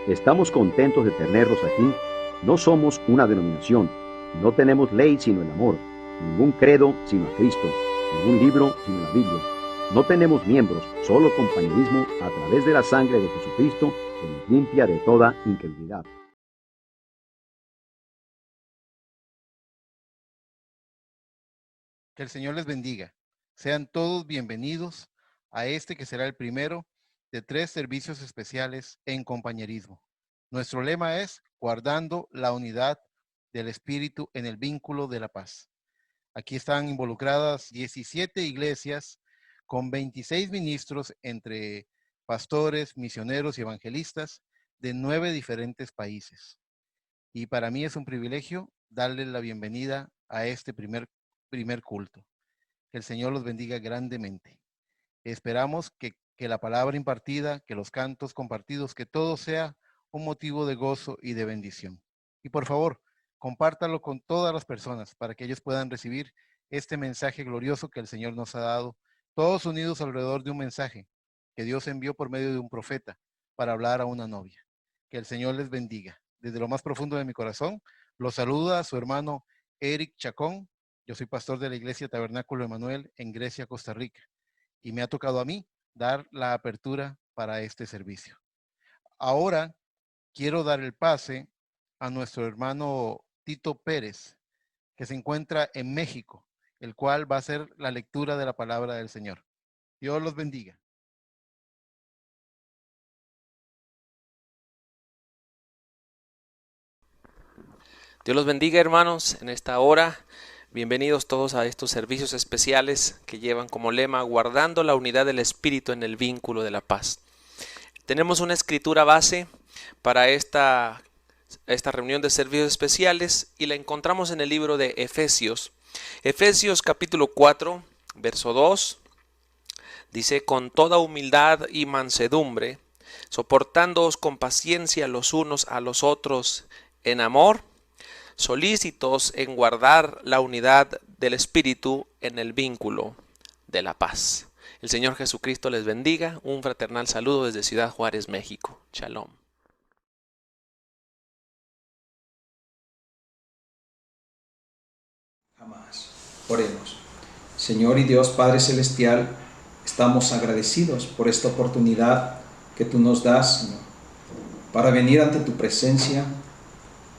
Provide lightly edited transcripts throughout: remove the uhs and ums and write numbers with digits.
Estamos contentos de tenerlos aquí. No somos una denominación, no tenemos ley sino el amor, ningún credo sino a Cristo, ningún libro sino la Biblia. No tenemos miembros, solo compañerismo a través de la sangre de Jesucristo que nos limpia de toda incredulidad. Que el Señor les bendiga. Sean todos bienvenidos a este que será el primero de 3 servicios especiales en compañerismo. Nuestro lema es guardando la unidad del Espíritu en el vínculo de la paz. Aquí están involucradas 17 iglesias con 26 ministros entre pastores, misioneros y evangelistas de 9 diferentes países. Y para mí es un privilegio darles la bienvenida a este primer culto. Que el Señor los bendiga grandemente. Esperamos que la palabra impartida, que los cantos compartidos, que todo sea un motivo de gozo y de bendición. Y por favor, compártalo con todas las personas para que ellos puedan recibir este mensaje glorioso que el Señor nos ha dado, todos unidos alrededor de un mensaje que Dios envió por medio de un profeta para hablar a una novia. Que el Señor les bendiga. Desde lo más profundo de mi corazón, los saluda su hermano Eric Chacón. Yo soy pastor de la Iglesia Tabernáculo Emanuel en Grecia, Costa Rica, y me ha tocado a mí dar la apertura para este servicio. Ahora quiero dar el pase a nuestro hermano Tito Pérez, que se encuentra en México, el cual va a hacer la lectura de la palabra del Señor. Dios los bendiga. Dios los bendiga, hermanos, en esta hora. Bienvenidos todos a estos servicios especiales que llevan como lema guardando la unidad del Espíritu en el vínculo de la paz. Tenemos una escritura base para esta reunión de servicios especiales y la encontramos en el libro de Efesios. Efesios capítulo 4, verso 2, dice: con toda humildad y mansedumbre, soportándoos con paciencia los unos a los otros en amor, solícitos en guardar la unidad del Espíritu en el vínculo de la paz. El Señor Jesucristo les bendiga. Un fraternal saludo desde Ciudad Juárez, México. Shalom. Jamás. Oremos. Señor y Dios Padre Celestial, estamos agradecidos por esta oportunidad que tú nos das, Señor, para venir ante tu presencia,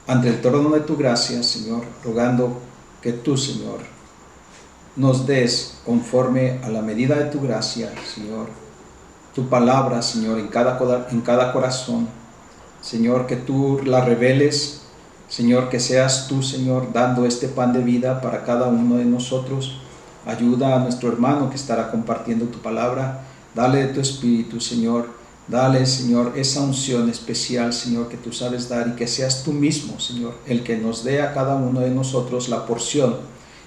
ante el trono de tu gracia, Señor, rogando que tú, Señor, nos des conforme a la medida de tu gracia, Señor, tu palabra, Señor, en cada corazón, Señor, que tú la reveles, Señor, que seas tú, Señor, dando este pan de vida para cada uno de nosotros. Ayuda a nuestro hermano que estará compartiendo tu palabra. Dale de tu espíritu, Señor. Dale, Señor, esa unción especial, Señor, que tú sabes dar, y que seas tú mismo, Señor, el que nos dé a cada uno de nosotros la porción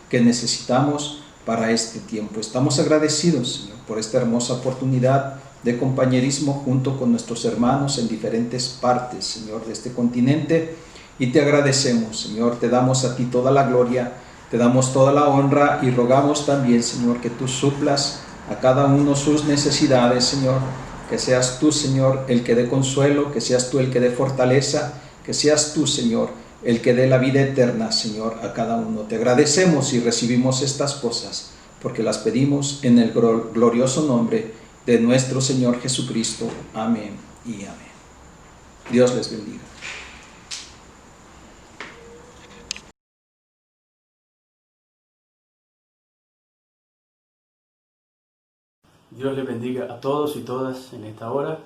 que necesitamos para este tiempo. Estamos agradecidos, Señor, por esta hermosa oportunidad de compañerismo junto con nuestros hermanos en diferentes partes, Señor, de este continente, y te agradecemos, Señor. Te damos a ti toda la gloria, te damos toda la honra, y rogamos también, Señor, que tú suplas a cada uno sus necesidades, Señor. Que seas tú, Señor, el que dé consuelo, que seas tú el que dé fortaleza, que seas tú, Señor, el que dé la vida eterna, Señor, a cada uno. Te agradecemos y recibimos estas cosas, porque las pedimos en el glorioso nombre de nuestro Señor Jesucristo. Amén y amén. Dios les bendiga. Dios les bendiga a todos y todas en esta hora.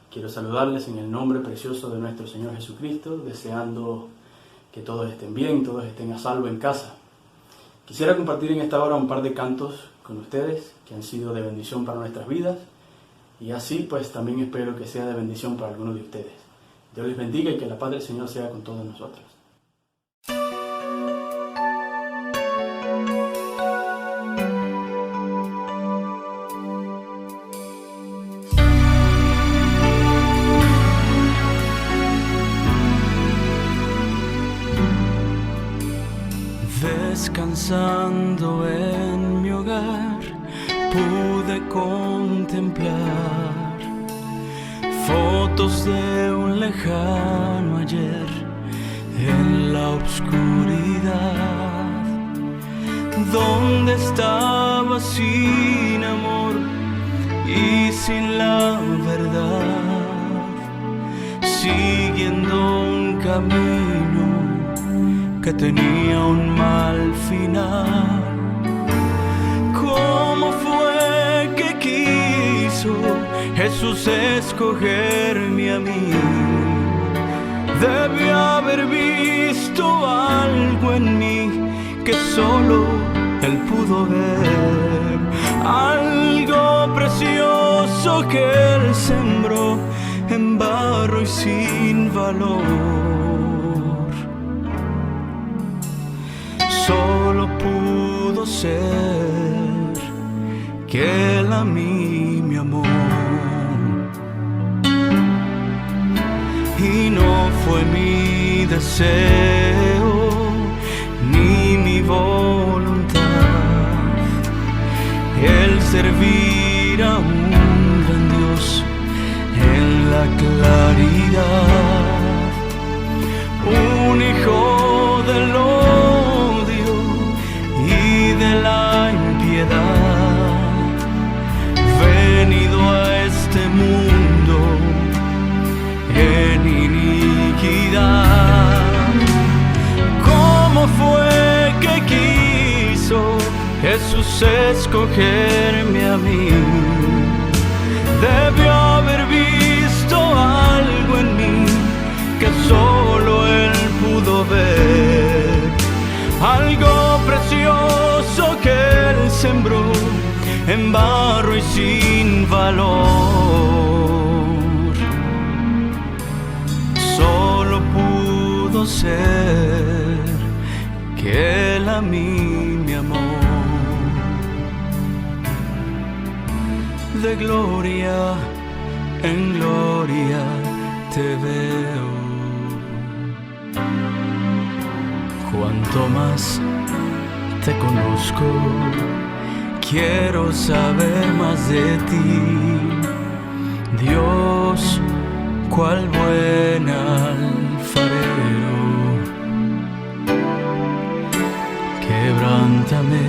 Quiero saludarles en el nombre precioso de nuestro Señor Jesucristo, deseando que todos estén bien, todos estén a salvo en casa. Quisiera compartir en esta hora un par de cantos con ustedes que han sido de bendición para nuestras vidas, y así pues también espero que sea de bendición para algunos de ustedes. Dios les bendiga y que la paz del Señor sea con todos nosotros. Descansando en mi hogar, pude contemplar fotos de un lejano ayer en la oscuridad, donde estaba sin amor y sin la verdad, siguiendo un camino que tenía un mal final. ¿Cómo fue que quiso Jesús escogerme a mí? Debió haber visto algo en mí que solo Él pudo ver, algo precioso que Él sembró en barro y sin valor. Solo pudo ser que Él a mí me amó, y no fue mi deseo ni mi voluntad el servir a un gran Dios en la claridad, un hijo del odio y de la impiedad, venido a este mundo en iniquidad. ¿Cómo fue que quiso Jesús escogerme a mí? Debió haber visto algo en mí que solo Él pudo ver, algo precioso que Él sembró en barro y sin valor. Solo pudo ser que Él a mí me amó. De gloria en gloria te veo. Cuanto más te conozco, quiero saber más de ti. Dios, cuál buen alfarero, quebrántame,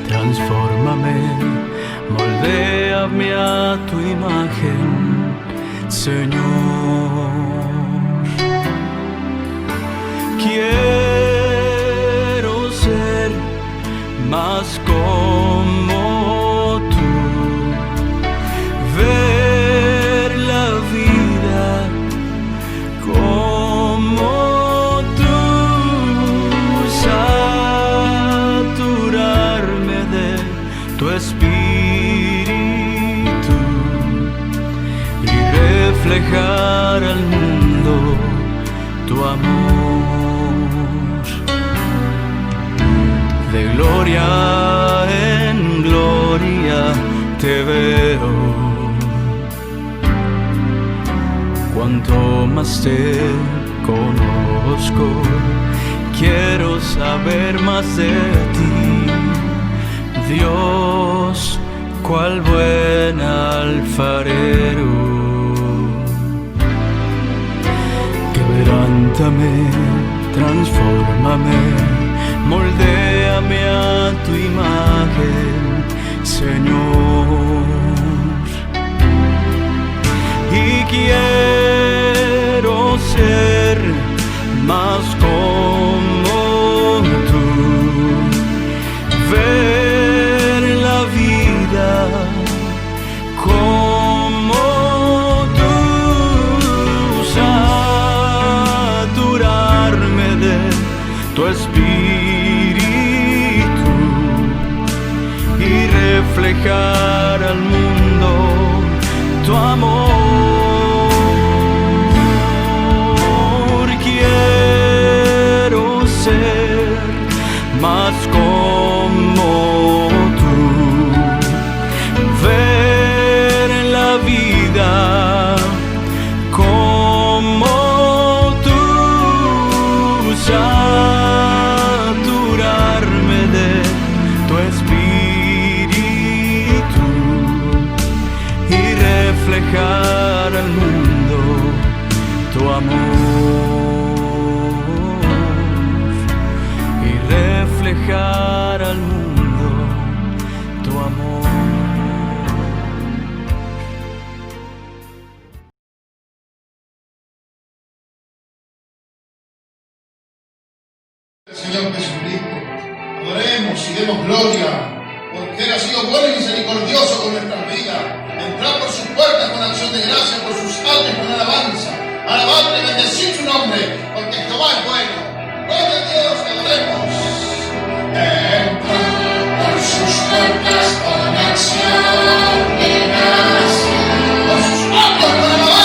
transfórmame, moldéame a tu imagen, Señor. Quiero ser más como tú, ver la vida como tú, saturarme de tu espíritu y reflejar al mundo tu amor. De gloria en gloria te veo. Cuanto más te conozco, quiero saber más de ti. Dios, cuál buen alfarero, quebrántame, transfórmame, moldéame a tu imagen, Señor. Y quiero ser más como tú, ver la vida como tú, saturarme de tu espíritu y reflejar al mundo tu amor. Quiero ser más como tú, ver la vida como tú, saturarme de tu espíritu dar al mundo tu amor. Señor Jesucristo, adoremos y demos gloria, porque Él ha sido bueno y misericordioso con nuestras vidas. Entrar por sus puertas con acción de gracia, por sus altos con alabanza. Alabarle y bendecir su nombre, porque Jehová es bueno. Gloria a Dios, adoremos. Entra por sus puertas con acción de gracia, por sus altos con alabanza.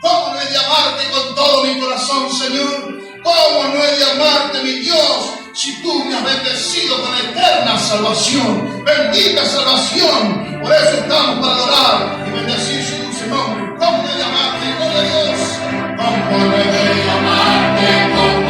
¿Cómo no he de amarte con todo mi corazón, Señor? ¿Cómo no he de amarte, mi Dios, si tú me has bendecido con eterna salvación? Bendita salvación. Por eso estamos para adorar y bendecir su dulce nombre. ¿Cómo no he de amarte? Gloria a Dios. ¿Cómo no he de amarte con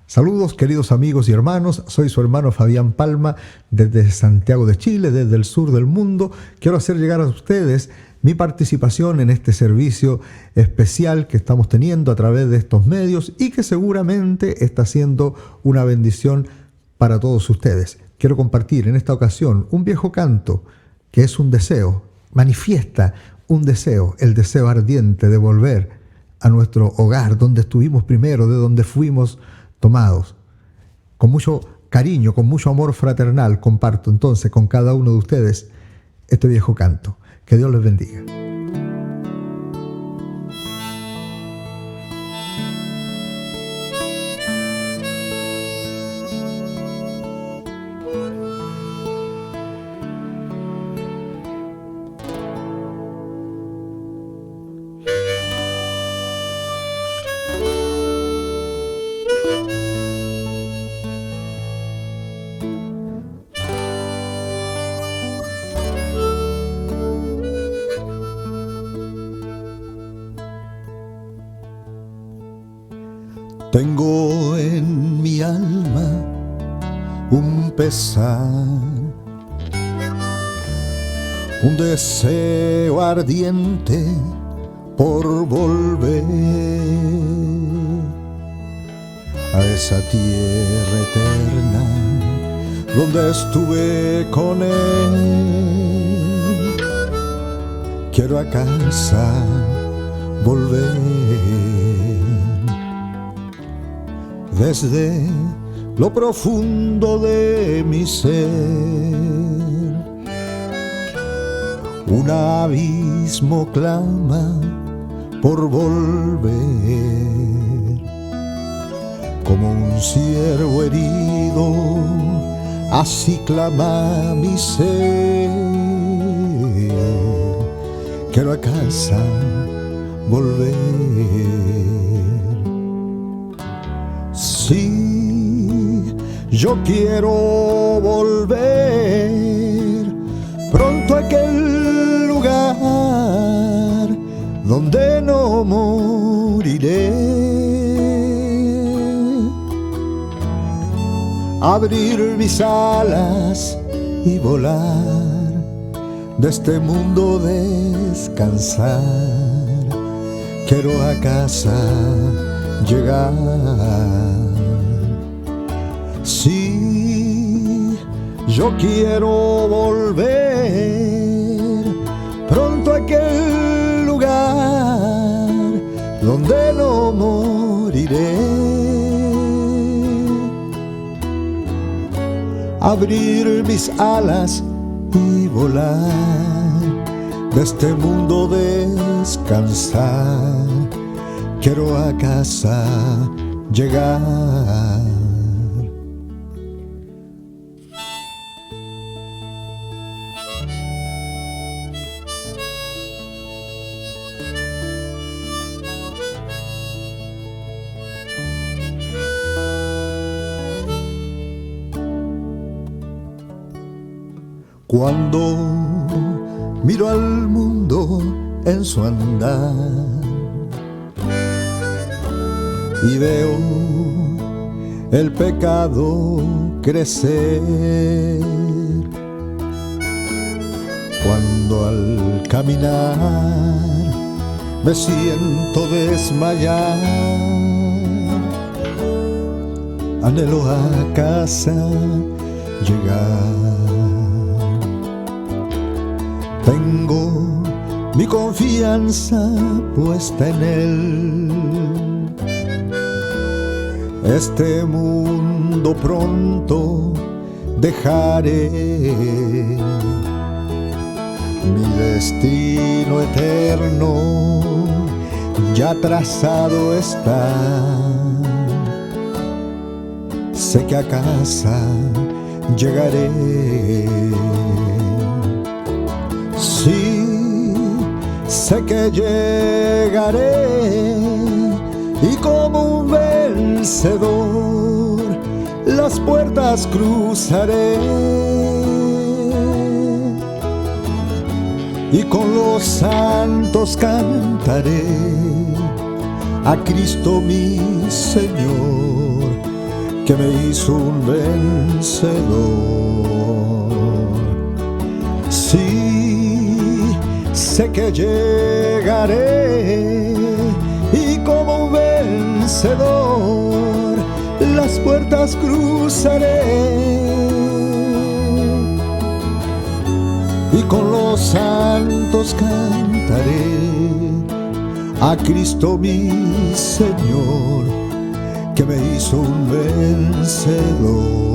Saludos queridos amigos y hermanos, soy su hermano Fabián Palma desde Santiago de Chile, desde el sur del mundo. Quiero hacer llegar a ustedes mi participación en este servicio especial que estamos teniendo a través de estos medios y que seguramente está siendo una bendición para todos ustedes. Quiero compartir en esta ocasión un viejo canto que es un deseo, manifiesta un deseo, el deseo ardiente de volver a nuestro hogar, donde estuvimos primero, de donde fuimos tomados. Con mucho cariño, con mucho amor fraternal, comparto entonces con cada uno de ustedes este viejo canto. Que Dios les bendiga. Tengo en mi alma un pesar, un deseo ardiente por volver a esa tierra eterna donde estuve con él. Quiero a casa volver. Desde lo profundo de mi ser, un abismo clama por volver, como un ciervo herido, así clama mi ser. Quiero a casa volver. Sí, yo quiero volver pronto a aquel lugar donde no moriré. Abrir mis alas y volar, de este mundo descansar. Quiero a casa llegar. Sí, yo quiero volver pronto a aquel lugar donde no moriré. Abrir mis alas y volar, de este mundo descansar. Quiero a casa llegar. Cuando miro al mundo en su andar y veo el pecado crecer, cuando al caminar me siento desmayar, anhelo a casa llegar. Tengo mi confianza puesta en él. Este mundo pronto dejaré, mi destino eterno ya trazado está. Sé que a casa llegaré. Sí, sé que llegaré y como un vencedor las puertas cruzaré y con los santos cantaré a Cristo mi Señor. que me hizo un vencedor. Sí, sé que llegaré y como un vencedor las puertas cruzaré y con los santos cantaré a Cristo mi Señor, que me hizo un vencedor.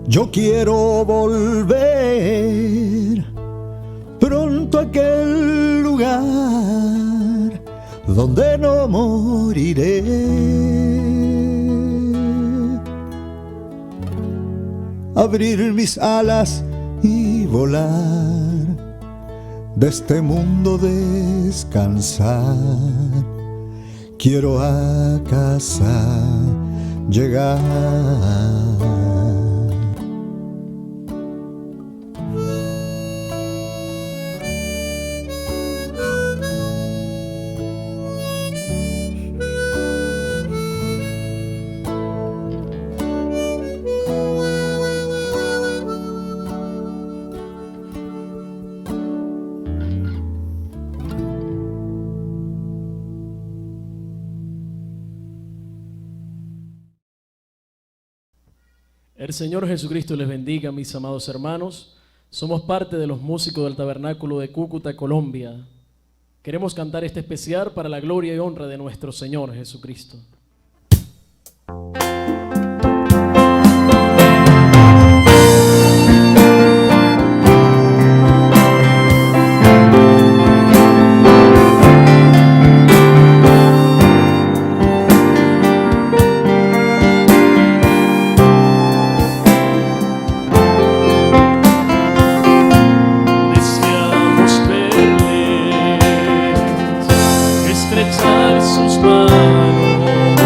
Yo quiero volver pronto a aquel lugar donde no moriré. Abrir mis alas y volar, de este mundo descansar. Quiero a casa llegar. El Señor Jesucristo les bendiga, mis amados hermanos. Somos parte de los músicos del Tabernáculo de Cúcuta, Colombia. Queremos cantar este especial para la gloria y honra de nuestro Señor Jesucristo. Estrechar sus manos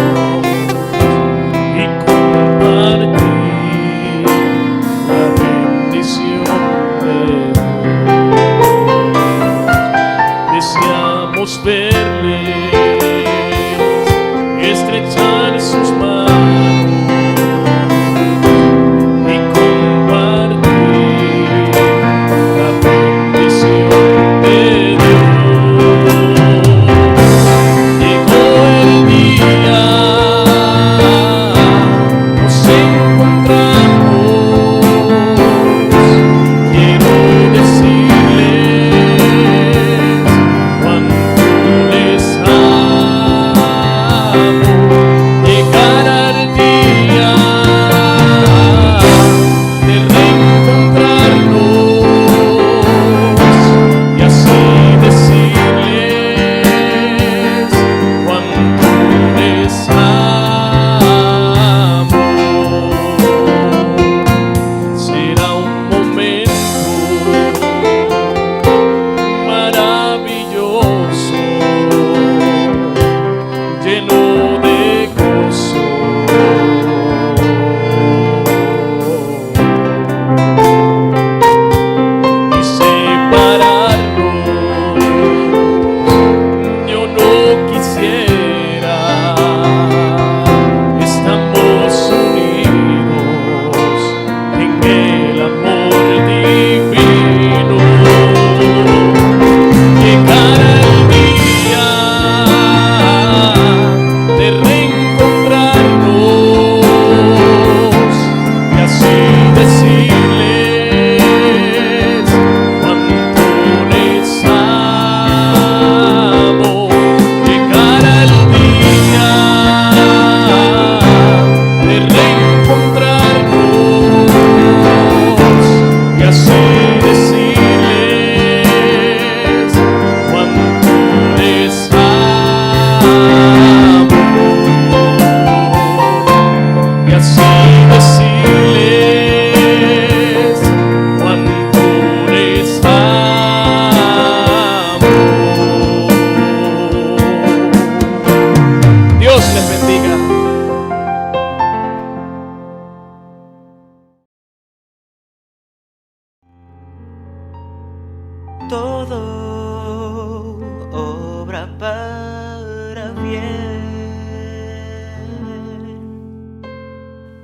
todo obra para bien.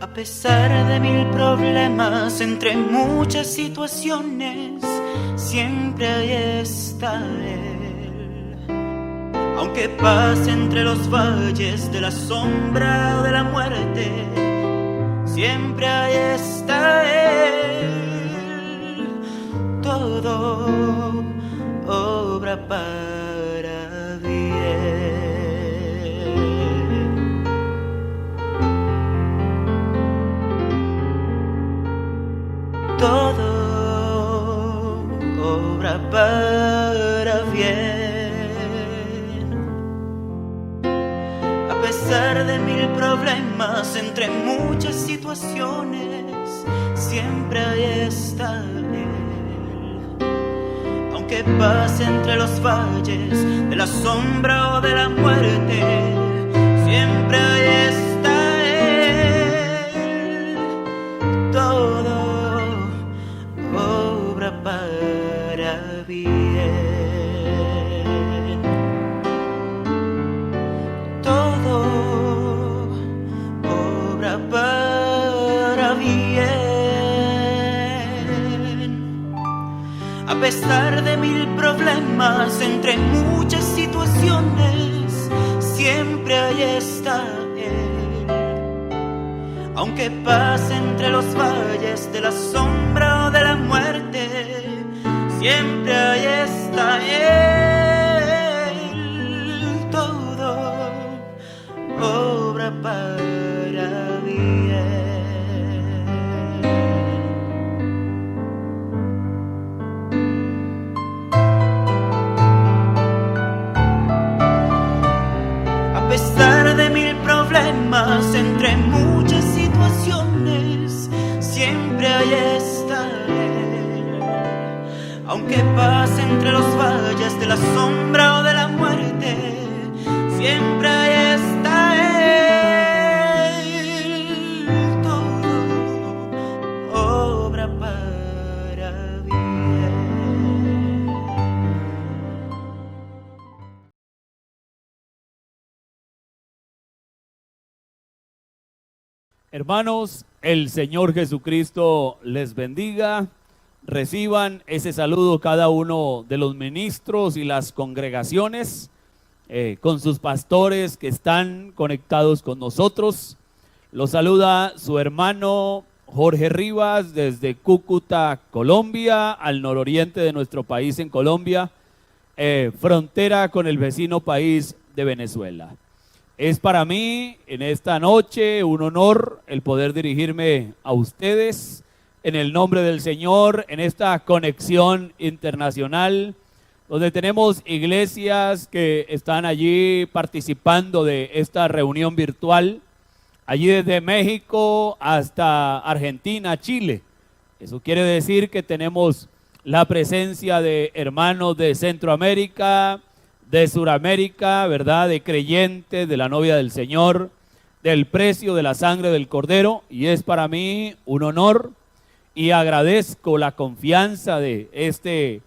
A pesar de mil problemas, entre muchas situaciones, siempre ahí está Él. Aunque pase entre los valles de la sombra o de la muerte, siempre ahí está Él. Todo obra para bien. Todo obra para bien. A pesar de mil problemas, entre muchas situaciones, siempre ahí está Él. Aunque pase entre los valles de la sombra o de la muerte, siempre ahí está Él. Todo obra para bien. Todo obra para bien. A pesar de mil problemas, entre muchas situaciones, siempre ahí está Él. Aunque pase entre los valles de la sombra o de la muerte, siempre ahí está Él. Todo obra para bien. A pesar de mil problemas, entre muchas situaciones, siempre ahí está Él. Aunque pase entre los valles de la sombra o de la muerte, siempre ahí está Él. Todo obra para bien. Hermanos, el Señor Jesucristo les bendiga. Reciban ese saludo cada uno de los ministros y las congregaciones, con sus pastores que están conectados con nosotros. Los saluda su hermano Jorge Rivas desde Cúcuta, Colombia, al nororiente de nuestro país en Colombia, frontera con el vecino país de Venezuela. Es para mí en esta noche un honor el poder dirigirme a ustedes en el nombre del Señor en esta conexión internacional, donde tenemos iglesias que están allí participando de esta reunión virtual, allí desde México hasta Argentina, Chile. Eso quiere decir que tenemos la presencia de hermanos de Centroamérica, de Suramérica, ¿verdad?, de creyentes, de la novia del Señor, del precio de la sangre del Cordero, y es para mí un honor y agradezco la confianza de este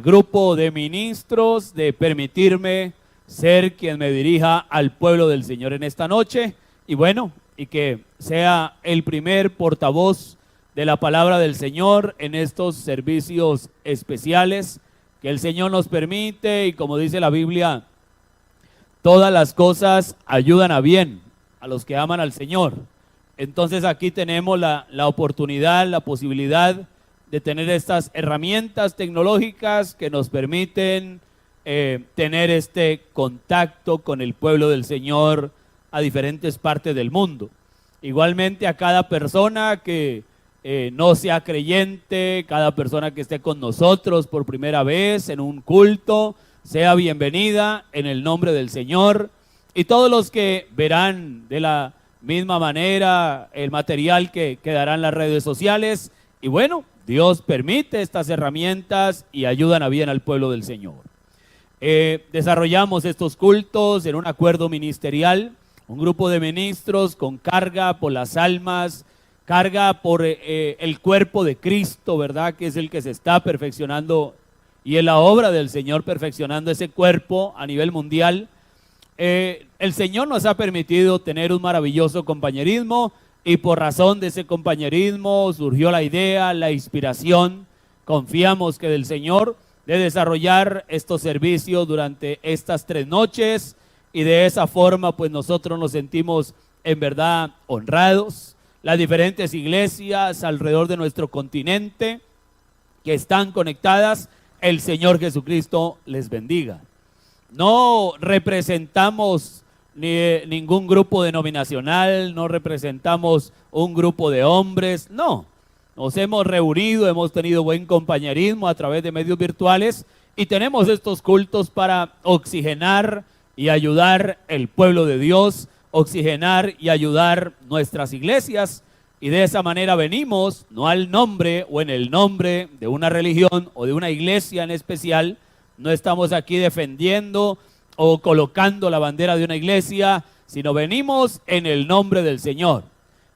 grupo de ministros de permitirme ser quien me dirija al pueblo del Señor en esta noche, y bueno, y que sea el primer portavoz de la palabra del Señor en estos servicios especiales que el Señor nos permite. Y como dice la Biblia, todas las cosas ayudan a bien a los que aman al Señor. Entonces aquí tenemos la oportunidad, la posibilidad de tener estas herramientas tecnológicas que nos permiten tener este contacto con el pueblo del Señor a diferentes partes del mundo. Igualmente a cada persona que no sea creyente, cada persona que esté con nosotros por primera vez en un culto, sea bienvenida en el nombre del Señor. Y todos los que verán de la misma manera el material que quedará en las redes sociales. Y bueno, Dios permite estas herramientas y ayudan a bien al pueblo del Señor. Desarrollamos estos cultos en un acuerdo ministerial, un grupo de ministros con carga por las almas, carga por el cuerpo de Cristo, ¿verdad?, que es el que se está perfeccionando y en la obra del Señor perfeccionando ese cuerpo a nivel mundial. El Señor nos ha permitido tener un maravilloso compañerismo y por razón de ese compañerismo surgió la idea, la inspiración, confiamos que del Señor, de desarrollar estos servicios durante estas 3 noches y de esa forma pues nosotros nos sentimos en verdad honrados. Las diferentes iglesias alrededor de nuestro continente que están conectadas, el Señor Jesucristo les bendiga. No representamos ningún grupo denominacional, no representamos un grupo de hombres, no. Nos hemos reunido, hemos tenido buen compañerismo a través de medios virtuales y tenemos estos cultos para oxigenar y ayudar el pueblo de Dios, oxigenar y ayudar nuestras iglesias, y de esa manera venimos, no al nombre o en el nombre de una religión o de una iglesia en especial. No estamos aquí defendiendo o colocando la bandera de una iglesia, sino venimos en el nombre del Señor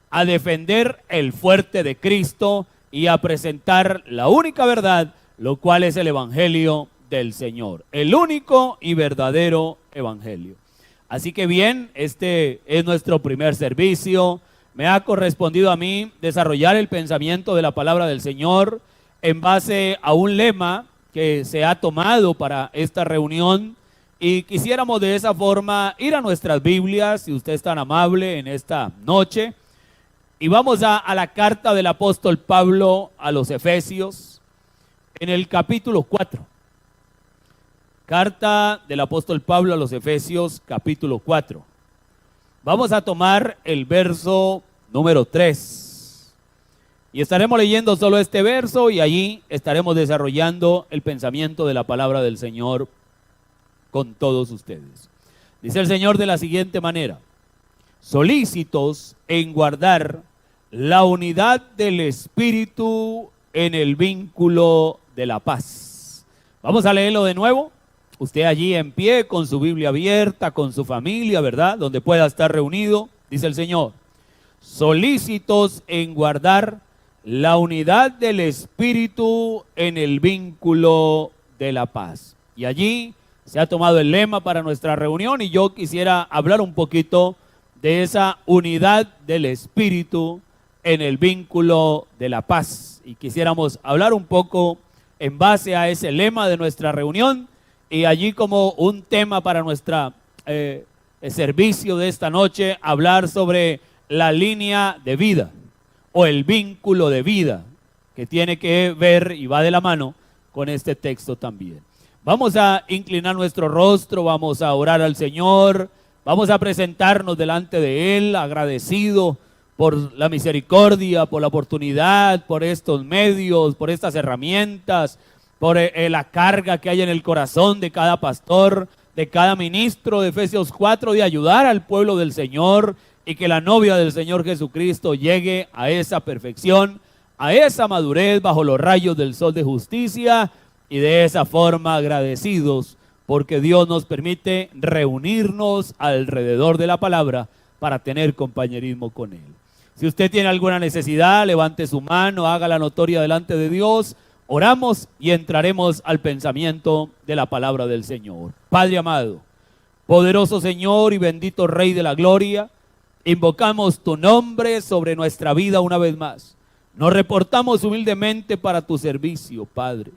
a defender el fuerte de Cristo y a presentar la única verdad, lo cual es el evangelio del Señor, el único y verdadero evangelio. Así que bien, este es nuestro primer servicio. Me ha correspondido a mí desarrollar el pensamiento de la palabra del Señor en base a un lema que se ha tomado para esta reunión, y quisiéramos de esa forma ir a nuestras Biblias, si usted es tan amable en esta noche, y vamos a la carta del apóstol Pablo a los Efesios, en el capítulo 4. Carta del apóstol Pablo a los Efesios, capítulo 4. Vamos a tomar el verso número 3. Y estaremos leyendo solo este verso y allí estaremos desarrollando el pensamiento de la palabra del Señor con todos ustedes. Dice el Señor de la siguiente manera: solícitos en guardar la unidad del Espíritu en el vínculo de la paz. Vamos a leerlo de nuevo. Usted allí en pie, con su Biblia abierta, con su familia, ¿verdad? Donde pueda estar reunido, dice el Señor: solícitos en guardar la unidad del Espíritu en el vínculo de la paz. Y allí se ha tomado el lema para nuestra reunión, y yo quisiera hablar un poquito de esa unidad del Espíritu en el vínculo de la paz. Y quisiéramos hablar un poco en base a ese lema de nuestra reunión, y allí como un tema para nuestra servicio de esta noche, hablar sobre la línea de vida o el vínculo de vida, que tiene que ver y va de la mano con este texto también. Vamos a inclinar nuestro rostro, vamos a orar al Señor, vamos a presentarnos delante de Él, agradecido por la misericordia, por la oportunidad, por estos medios, por estas herramientas, por la carga que hay en el corazón de cada pastor, de cada ministro de Efesios 4, de ayudar al pueblo del Señor, y que la novia del Señor Jesucristo llegue a esa perfección, a esa madurez bajo los rayos del sol de justicia, y de esa forma agradecidos porque Dios nos permite reunirnos alrededor de la palabra para tener compañerismo con Él. Si usted tiene alguna necesidad, levante su mano, hágala notoria delante de Dios. Oramos y entraremos al pensamiento de la palabra del Señor. Padre amado, poderoso Señor y bendito Rey de la Gloria, invocamos tu nombre sobre nuestra vida una vez más. Nos reportamos humildemente para tu servicio, Padre.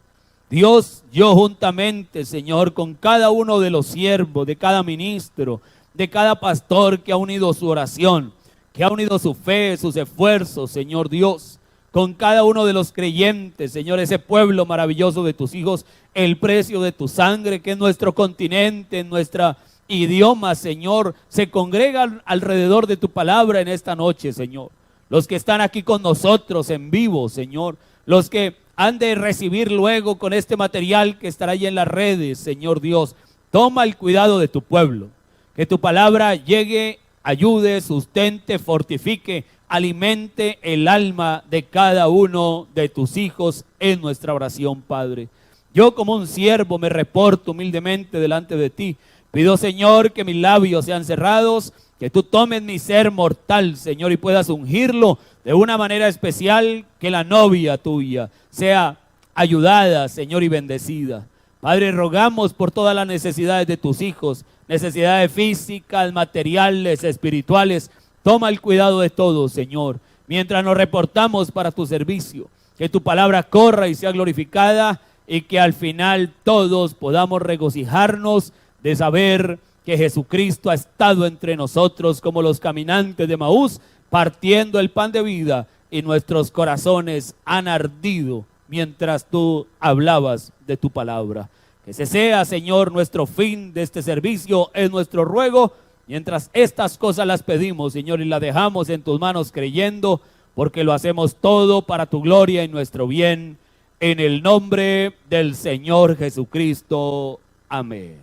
Dios, yo juntamente, Señor, con cada uno de los siervos, de cada ministro, de cada pastor que ha unido su oración, que ha unido su fe, sus esfuerzos, Señor Dios, con cada uno de los creyentes, Señor, ese pueblo maravilloso de tus hijos, el precio de tu sangre, que en nuestro continente, en nuestra idioma, Señor, se congregan alrededor de tu palabra en esta noche, Señor. Los que están aquí con nosotros en vivo, Señor, los que han de recibir luego con este material que estará ahí en las redes, Señor Dios, toma el cuidado de tu pueblo, que tu palabra llegue, ayude, sustente, fortifique, alimente el alma de cada uno de tus hijos en nuestra oración, Padre. Yo como un siervo me reporto humildemente delante de ti. Pido, Señor, que mis labios sean cerrados, que tú tomes mi ser mortal, Señor, y puedas ungirlo de una manera especial, que la novia tuya sea ayudada, Señor, y bendecida. Padre, rogamos por todas las necesidades de tus hijos, necesidades físicas, materiales, espirituales. Toma el cuidado de todos, Señor, mientras nos reportamos para tu servicio. Que tu palabra corra y sea glorificada y que al final todos podamos regocijarnos de saber que Jesucristo ha estado entre nosotros como los caminantes de Maús, partiendo el pan de vida, y nuestros corazones han ardido mientras tú hablabas de tu palabra. Que ese sea, Señor, nuestro fin de este servicio, es nuestro ruego. Mientras estas cosas las pedimos, Señor, y las dejamos en tus manos creyendo, porque lo hacemos todo para tu gloria y nuestro bien, en el nombre del Señor Jesucristo. Amén.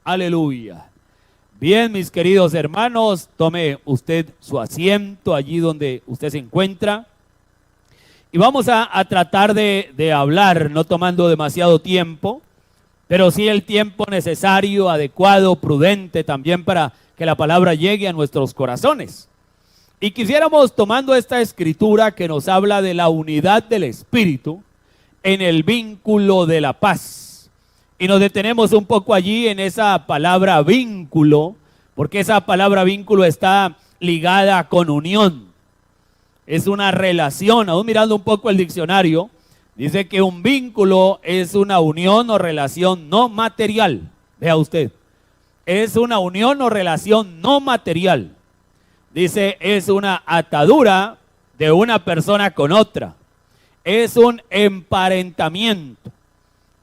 Aleluya. Bien, mis queridos hermanos, tome usted su asiento allí donde usted se encuentra. Y vamos a tratar de hablar, no tomando demasiado tiempo, pero sí el tiempo necesario, adecuado, prudente también para que la palabra llegue a nuestros corazones. Y quisiéramos, tomando esta escritura que nos habla de la unidad del Espíritu en el vínculo de la paz. Y nos detenemos un poco allí en esa palabra vínculo, porque esa palabra vínculo está ligada con unión. Es una relación, aún mirando un poco el diccionario, dice que un vínculo es una unión o relación no material. Vea usted, es una unión o relación no material. Dice, es una atadura de una persona con otra. Es un emparentamiento.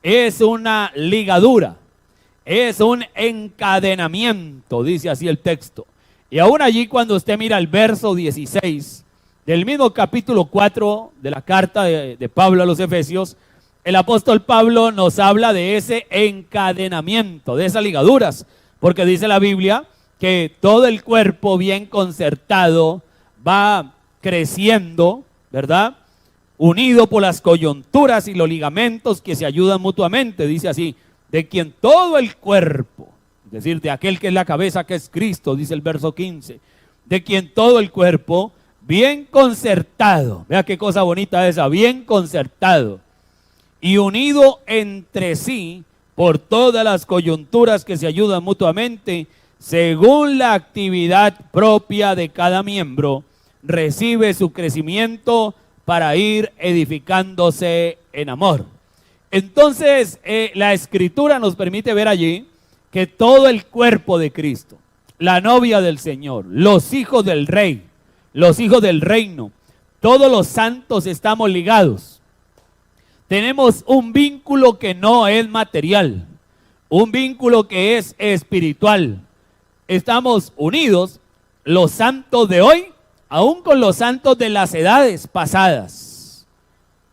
Es una ligadura. Es un encadenamiento, dice así el texto. Y aún allí cuando usted mira el verso 16 del mismo capítulo 4 de la carta de Pablo a los Efesios, el apóstol Pablo nos habla de ese encadenamiento, de esas ligaduras, porque dice la Biblia que todo el cuerpo bien concertado va creciendo, ¿verdad? Unido por las coyunturas y los ligamentos que se ayudan mutuamente, dice así, de quien todo el cuerpo, es decir, de aquel que es la cabeza, que es Cristo, dice el verso 15, de quien todo el cuerpo, bien concertado, vea qué cosa bonita esa, bien concertado, y unido entre sí por todas las coyunturas que se ayudan mutuamente, según la actividad propia de cada miembro, recibe su crecimiento para ir edificándose en amor. Entonces, la Escritura nos permite ver allí que todo el cuerpo de Cristo, la novia del Señor, los hijos del Rey, los hijos del reino, todos los santos estamos ligados. Tenemos un vínculo que no es material, un vínculo que es espiritual. Estamos unidos, los santos de hoy, aún con los santos de las edades pasadas.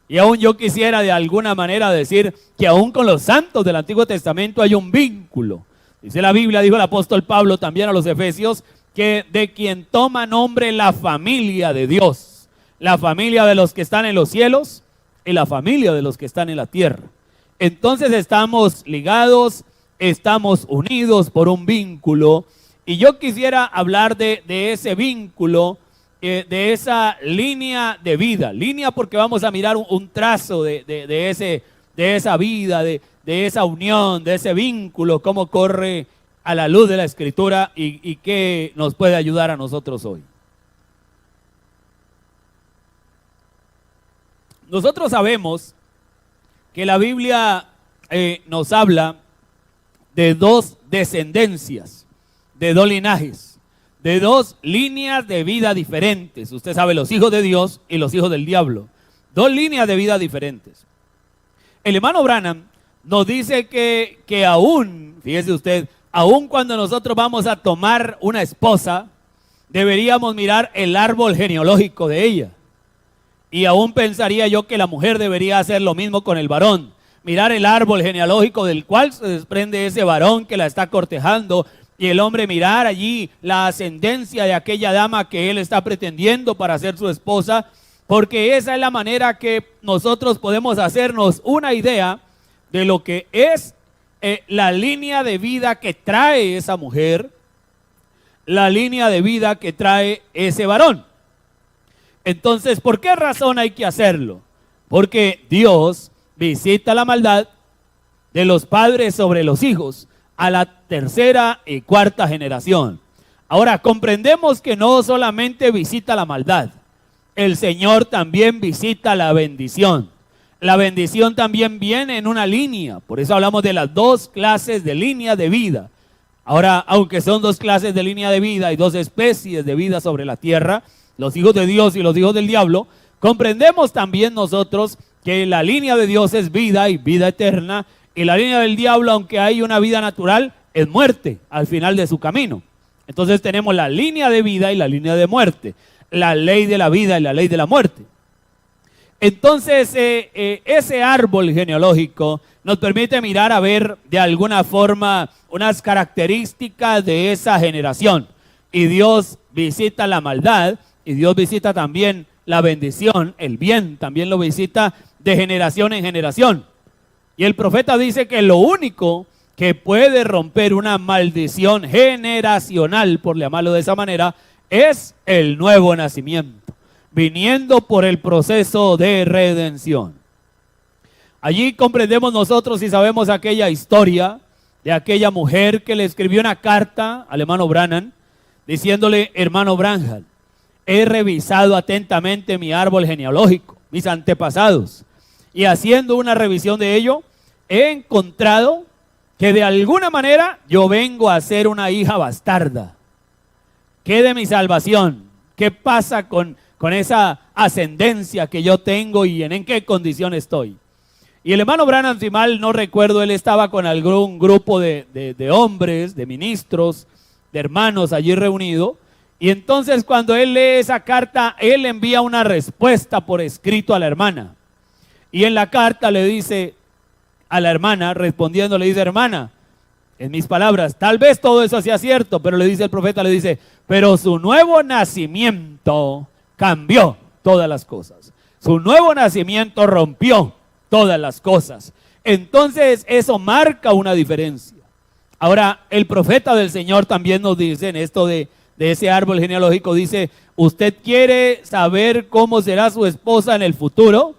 Y aún yo quisiera de alguna manera decir que aún con los santos del Antiguo Testamento hay un vínculo. Dice la Biblia, dijo el apóstol Pablo también a los Efesios, que de quien toma nombre la familia de Dios, la familia de los que están en los cielos y la familia de los que están en la tierra. Entonces estamos ligados, estamos unidos por un vínculo. Y yo quisiera hablar de ese vínculo, de esa línea de vida. Línea porque vamos a mirar un trazo de esa vida, de esa unión, de ese vínculo, cómo corre a la luz de la Escritura y qué nos puede ayudar a nosotros hoy. Nosotros sabemos que la Biblia nos habla de dos descendencias, de dos linajes, de dos líneas de vida diferentes. Usted sabe, los hijos de Dios y los hijos del diablo. Dos líneas de vida diferentes. El hermano Branham nos dice que aún, fíjese usted, aún cuando nosotros vamos a tomar una esposa, deberíamos mirar el árbol genealógico de ella. Y aún pensaría yo que la mujer debería hacer lo mismo con el varón. Mirar el árbol genealógico del cual se desprende ese varón que la está cortejando. Y el hombre mirar allí la ascendencia de aquella dama que él está pretendiendo para ser su esposa. Porque esa es la manera que nosotros podemos hacernos una idea de lo que es la línea de vida que trae esa mujer, la línea de vida que trae ese varón. Entonces, ¿por qué razón hay que hacerlo? Porque Dios visita la maldad de los padres sobre los hijos a la tercera y cuarta generación. Ahora, comprendemos que no solamente visita la maldad, el Señor también visita la bendición. La bendición también viene en una línea, por eso hablamos de las dos clases de línea de vida. Ahora, aunque son dos clases de línea de vida y dos especies de vida sobre la tierra, los hijos de Dios y los hijos del diablo, comprendemos también nosotros que la línea de Dios es vida y vida eterna, y la línea del diablo, aunque hay una vida natural, es muerte al final de su camino. Entonces tenemos la línea de vida y la línea de muerte, la ley de la vida y la ley de la muerte. Entonces ese árbol genealógico nos permite mirar a ver de alguna forma unas características de esa generación. Y Dios visita la maldad y Dios visita también la bendición, el bien, también lo visita de generación en generación. Y el profeta dice que lo único que puede romper una maldición generacional, por llamarlo de esa manera, es el nuevo nacimiento, viniendo por el proceso de redención. Allí comprendemos nosotros y sabemos aquella historia de aquella mujer que le escribió una carta al hermano Branham, diciéndole: hermano Branham, he revisado atentamente mi árbol genealógico, mis antepasados, y haciendo una revisión de ello, he encontrado que de alguna manera yo vengo a ser una hija bastarda. ¿Qué de mi salvación? ¿Qué pasa con esa ascendencia que yo tengo y en qué condición estoy? Y el hermano Branham, si mal no recuerdo, él estaba con algún grupo de hombres, de ministros, de hermanos allí reunidos. Y entonces cuando él lee esa carta, él envía una respuesta por escrito a la hermana. Y en la carta le dice a la hermana, respondiendo, le dice: hermana, en mis palabras, tal vez todo eso sea cierto, pero le dice el profeta, le dice: pero su nuevo nacimiento cambió todas las cosas. Su nuevo nacimiento rompió todas las cosas. Entonces eso marca una diferencia. Ahora, el profeta del Señor también nos dice en esto de ese árbol genealógico, dice: ¿usted quiere saber cómo será su esposa en el futuro?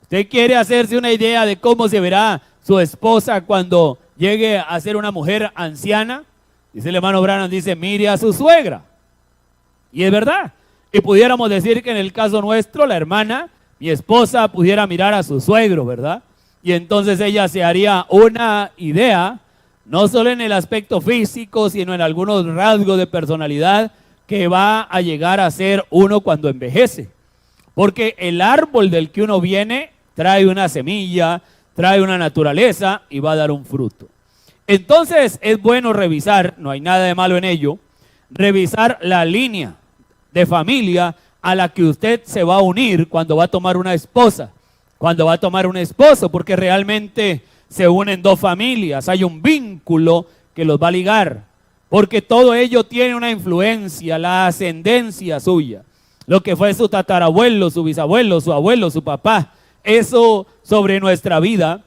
¿Usted quiere hacerse una idea de cómo se verá su esposa cuando llegue a ser una mujer anciana? Dice el hermano Branham, dice: mire a su suegra. Y es verdad. Y pudiéramos decir que en el caso nuestro, la hermana, mi esposa, pudiera mirar a su suegro, ¿verdad? Y entonces ella se haría una idea, no solo en el aspecto físico, sino en algunos rasgos de personalidad que va a llegar a ser uno cuando envejece. Porque el árbol del que uno viene trae una semilla, trae una naturaleza y va a dar un fruto. Entonces es bueno revisar, no hay nada de malo en ello, revisar la línea de familia a la que usted se va a unir cuando va a tomar una esposa, cuando va a tomar un esposo, porque realmente se unen dos familias, hay un vínculo que los va a ligar, porque todo ello tiene una influencia, la ascendencia suya, lo que fue su tatarabuelo, su bisabuelo, su abuelo, su papá, eso sobre nuestra vida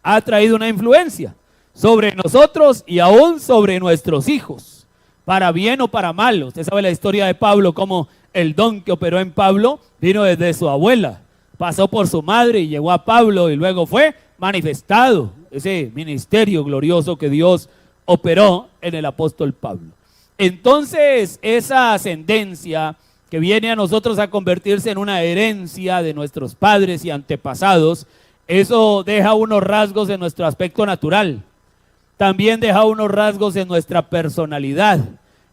ha traído una influencia sobre nosotros y aún sobre nuestros hijos, para bien o para mal. Usted sabe la historia de Pablo, cómo el don que operó en Pablo vino desde su abuela, pasó por su madre y llegó a Pablo y luego fue manifestado ese ministerio glorioso que Dios operó en el apóstol Pablo. Entonces esa ascendencia que viene a nosotros a convertirse en una herencia de nuestros padres y antepasados, eso deja unos rasgos en nuestro aspecto natural, también deja unos rasgos en nuestra personalidad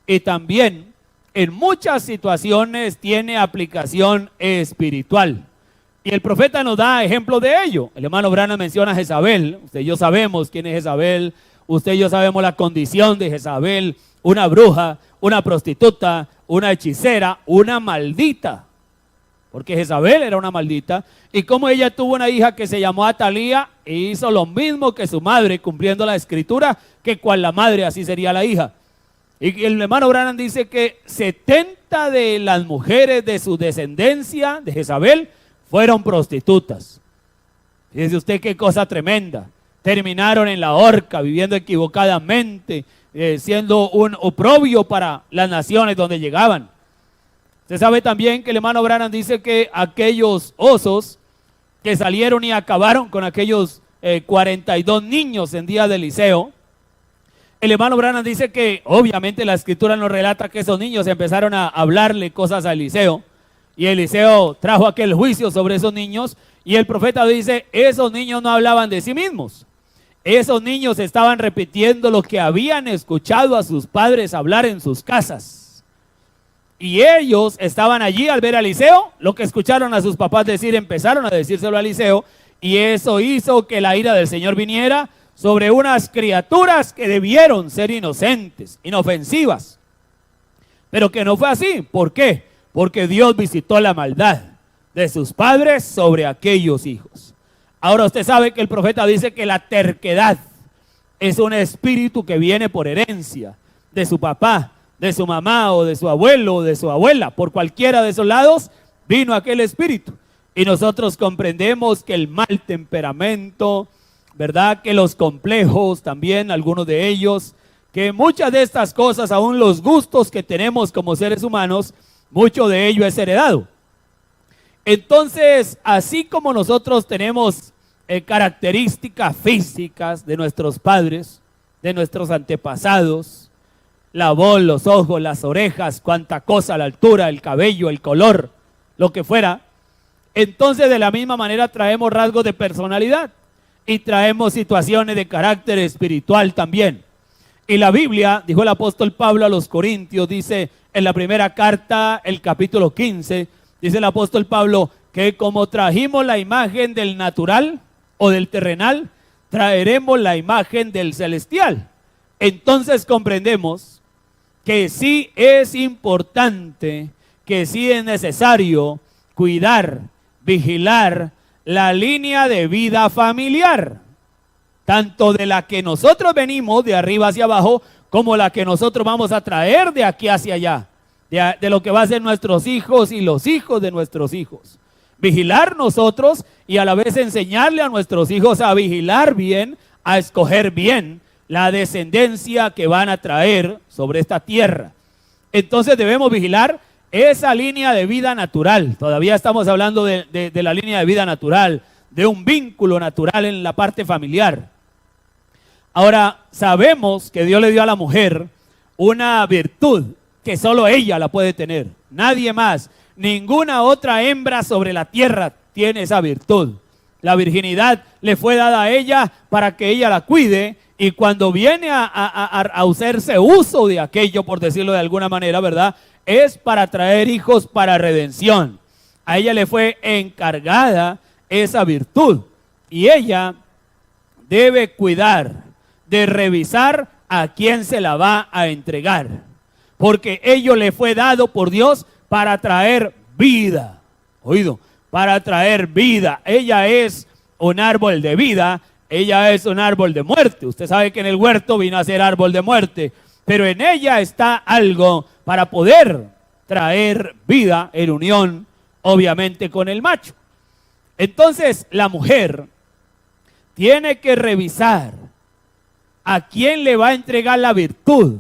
y también en muchas situaciones tiene aplicación espiritual. Y el profeta nos da ejemplo de ello. El hermano Branham menciona a Jezabel. Usted y yo sabemos quién es Jezabel, usted y yo sabemos la condición de Jezabel, una bruja, una prostituta, una hechicera, una maldita, porque Jezabel era una maldita, y como ella tuvo una hija que se llamó Atalía e hizo lo mismo que su madre, cumpliendo la escritura, que cual la madre así sería la hija. Y el hermano Branham dice que 70 de las mujeres de su descendencia, de Jezabel, fueron prostitutas. Fíjese usted qué cosa tremenda. Terminaron en la horca, viviendo equivocadamente, siendo un oprobio para las naciones donde llegaban. Se sabe también que el hermano Branham dice que aquellos osos que salieron y acabaron con aquellos 42 niños en día de Eliseo, el hermano Branham dice que obviamente la escritura nos relata que esos niños empezaron a hablarle cosas a Eliseo, y Eliseo trajo aquel juicio sobre esos niños, y el profeta dice, esos niños no hablaban de sí mismos, esos niños estaban repitiendo lo que habían escuchado a sus padres hablar en sus casas, y ellos estaban allí al ver a Eliseo, lo que escucharon a sus papás decir, empezaron a decírselo a Eliseo, y eso hizo que la ira del Señor viniera sobre unas criaturas que debieron ser inocentes, inofensivas, pero que no fue así. ¿Por qué? Porque Dios visitó la maldad de sus padres sobre aquellos hijos. Ahora usted sabe que el profeta dice que la terquedad es un espíritu que viene por herencia de su papá, de su mamá o de su abuelo o de su abuela. Por cualquiera de esos lados vino aquel espíritu. Y nosotros comprendemos que el mal temperamento, ¿verdad? Que los complejos también, algunos de ellos, que muchas de estas cosas, aún los gustos que tenemos como seres humanos, mucho de ello es heredado. Entonces, así como nosotros tenemos características físicas de nuestros padres, de nuestros antepasados, la voz, los ojos, las orejas, cuánta cosa, la altura, el cabello, el color, lo que fuera, entonces de la misma manera traemos rasgos de personalidad y traemos situaciones de carácter espiritual también. Y la Biblia, dijo el apóstol Pablo a los Corintios, dice en la primera carta, el capítulo 15, dice el apóstol Pablo, que como trajimos la imagen del natural o del terrenal, traeremos la imagen del celestial. Entonces comprendemos que sí es importante, que sí es necesario cuidar, vigilar la línea de vida familiar, tanto de la que nosotros venimos de arriba hacia abajo, como la que nosotros vamos a traer de aquí hacia allá, de lo que va a ser nuestros hijos y los hijos de nuestros hijos. Vigilar nosotros y a la vez enseñarle a nuestros hijos a vigilar bien, a escoger bien la descendencia que van a traer sobre esta tierra. Entonces debemos vigilar esa línea de vida natural. Todavía estamos hablando de la línea de vida natural, de un vínculo natural en la parte familiar. Ahora, sabemos que Dios le dio a la mujer una virtud que solo ella la puede tener, nadie más. Ninguna otra hembra sobre la tierra tiene esa virtud. La virginidad le fue dada a ella para que ella la cuide, y cuando viene a hacerse uso de aquello, por decirlo de alguna manera, ¿verdad?, es para traer hijos para redención. A ella le fue encargada esa virtud, y ella debe cuidar de revisar a quién se la va a entregar, porque ello le fue dado por Dios para traer vida. Oído, para traer vida. Ella es un árbol de vida, ella es un árbol de muerte. Usted sabe que en el huerto vino a ser árbol de muerte, pero en ella está algo para poder traer vida en unión, obviamente, con el macho. Entonces, la mujer tiene que revisar a quién le va a entregar la virtud,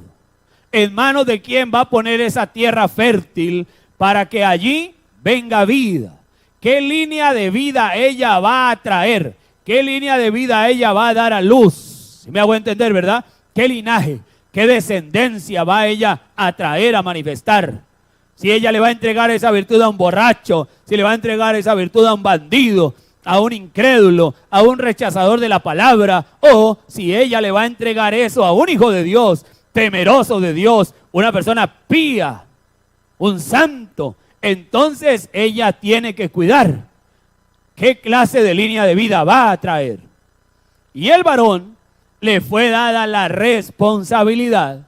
en manos de quién va a poner esa tierra fértil para que allí venga vida. ¿Qué línea de vida ella va a traer? ¿Qué línea de vida ella va a dar a luz? Si me hago entender, ¿verdad? ¿Qué linaje, qué descendencia va ella a traer, a manifestar? Si ella le va a entregar esa virtud a un borracho, si le va a entregar esa virtud a un bandido, a un incrédulo, a un rechazador de la palabra, o si ella le va a entregar eso a un hijo de Dios, temeroso de Dios, una persona pía, un santo, entonces ella tiene que cuidar qué clase de línea de vida va a traer. Y el varón le fue dada la responsabilidad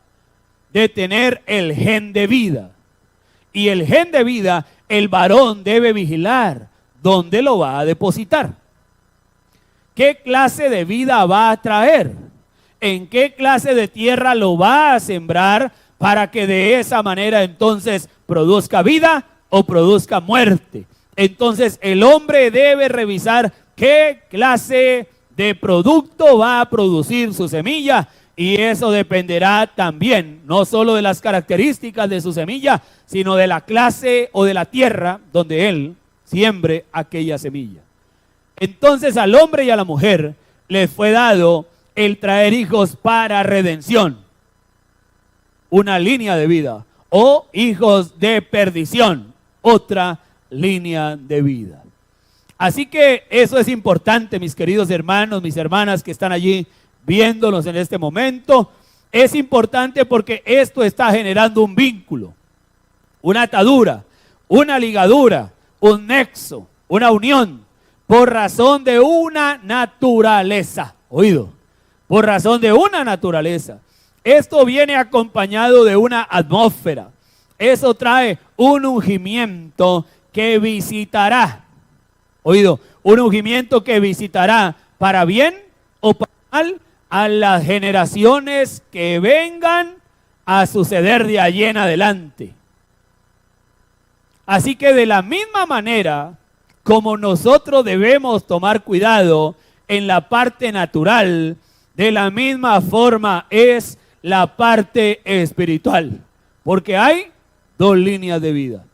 de tener el gen de vida. Y el gen de vida, el varón debe vigilar dónde lo va a depositar. ¿Qué clase de vida va a traer? ¿En qué clase de tierra lo va a sembrar para que de esa manera entonces produzca vida o produzca muerte? Entonces el hombre debe revisar qué clase de producto va a producir su semilla, y eso dependerá también no solo de las características de su semilla, sino de la clase o de la tierra donde él siembre aquella semilla. Entonces al hombre y a la mujer les fue dado el traer hijos para redención, una línea de vida, o hijos de perdición, otra línea de vida. Así que eso es importante, mis queridos hermanos, mis hermanas que están allí viéndonos en este momento. Es importante porque esto está generando un vínculo, una atadura, una ligadura, un nexo, una unión, por razón de una naturaleza. Oído, por razón de una naturaleza. Esto viene acompañado de una atmósfera. Eso trae un ungimiento que visitará. Oído, un ungimiento que visitará para bien o para mal a las generaciones que vengan a suceder de allí en adelante. Así que de la misma manera como nosotros debemos tomar cuidado en la parte natural, de la misma forma es la parte espiritual. Porque hay dos líneas de vida,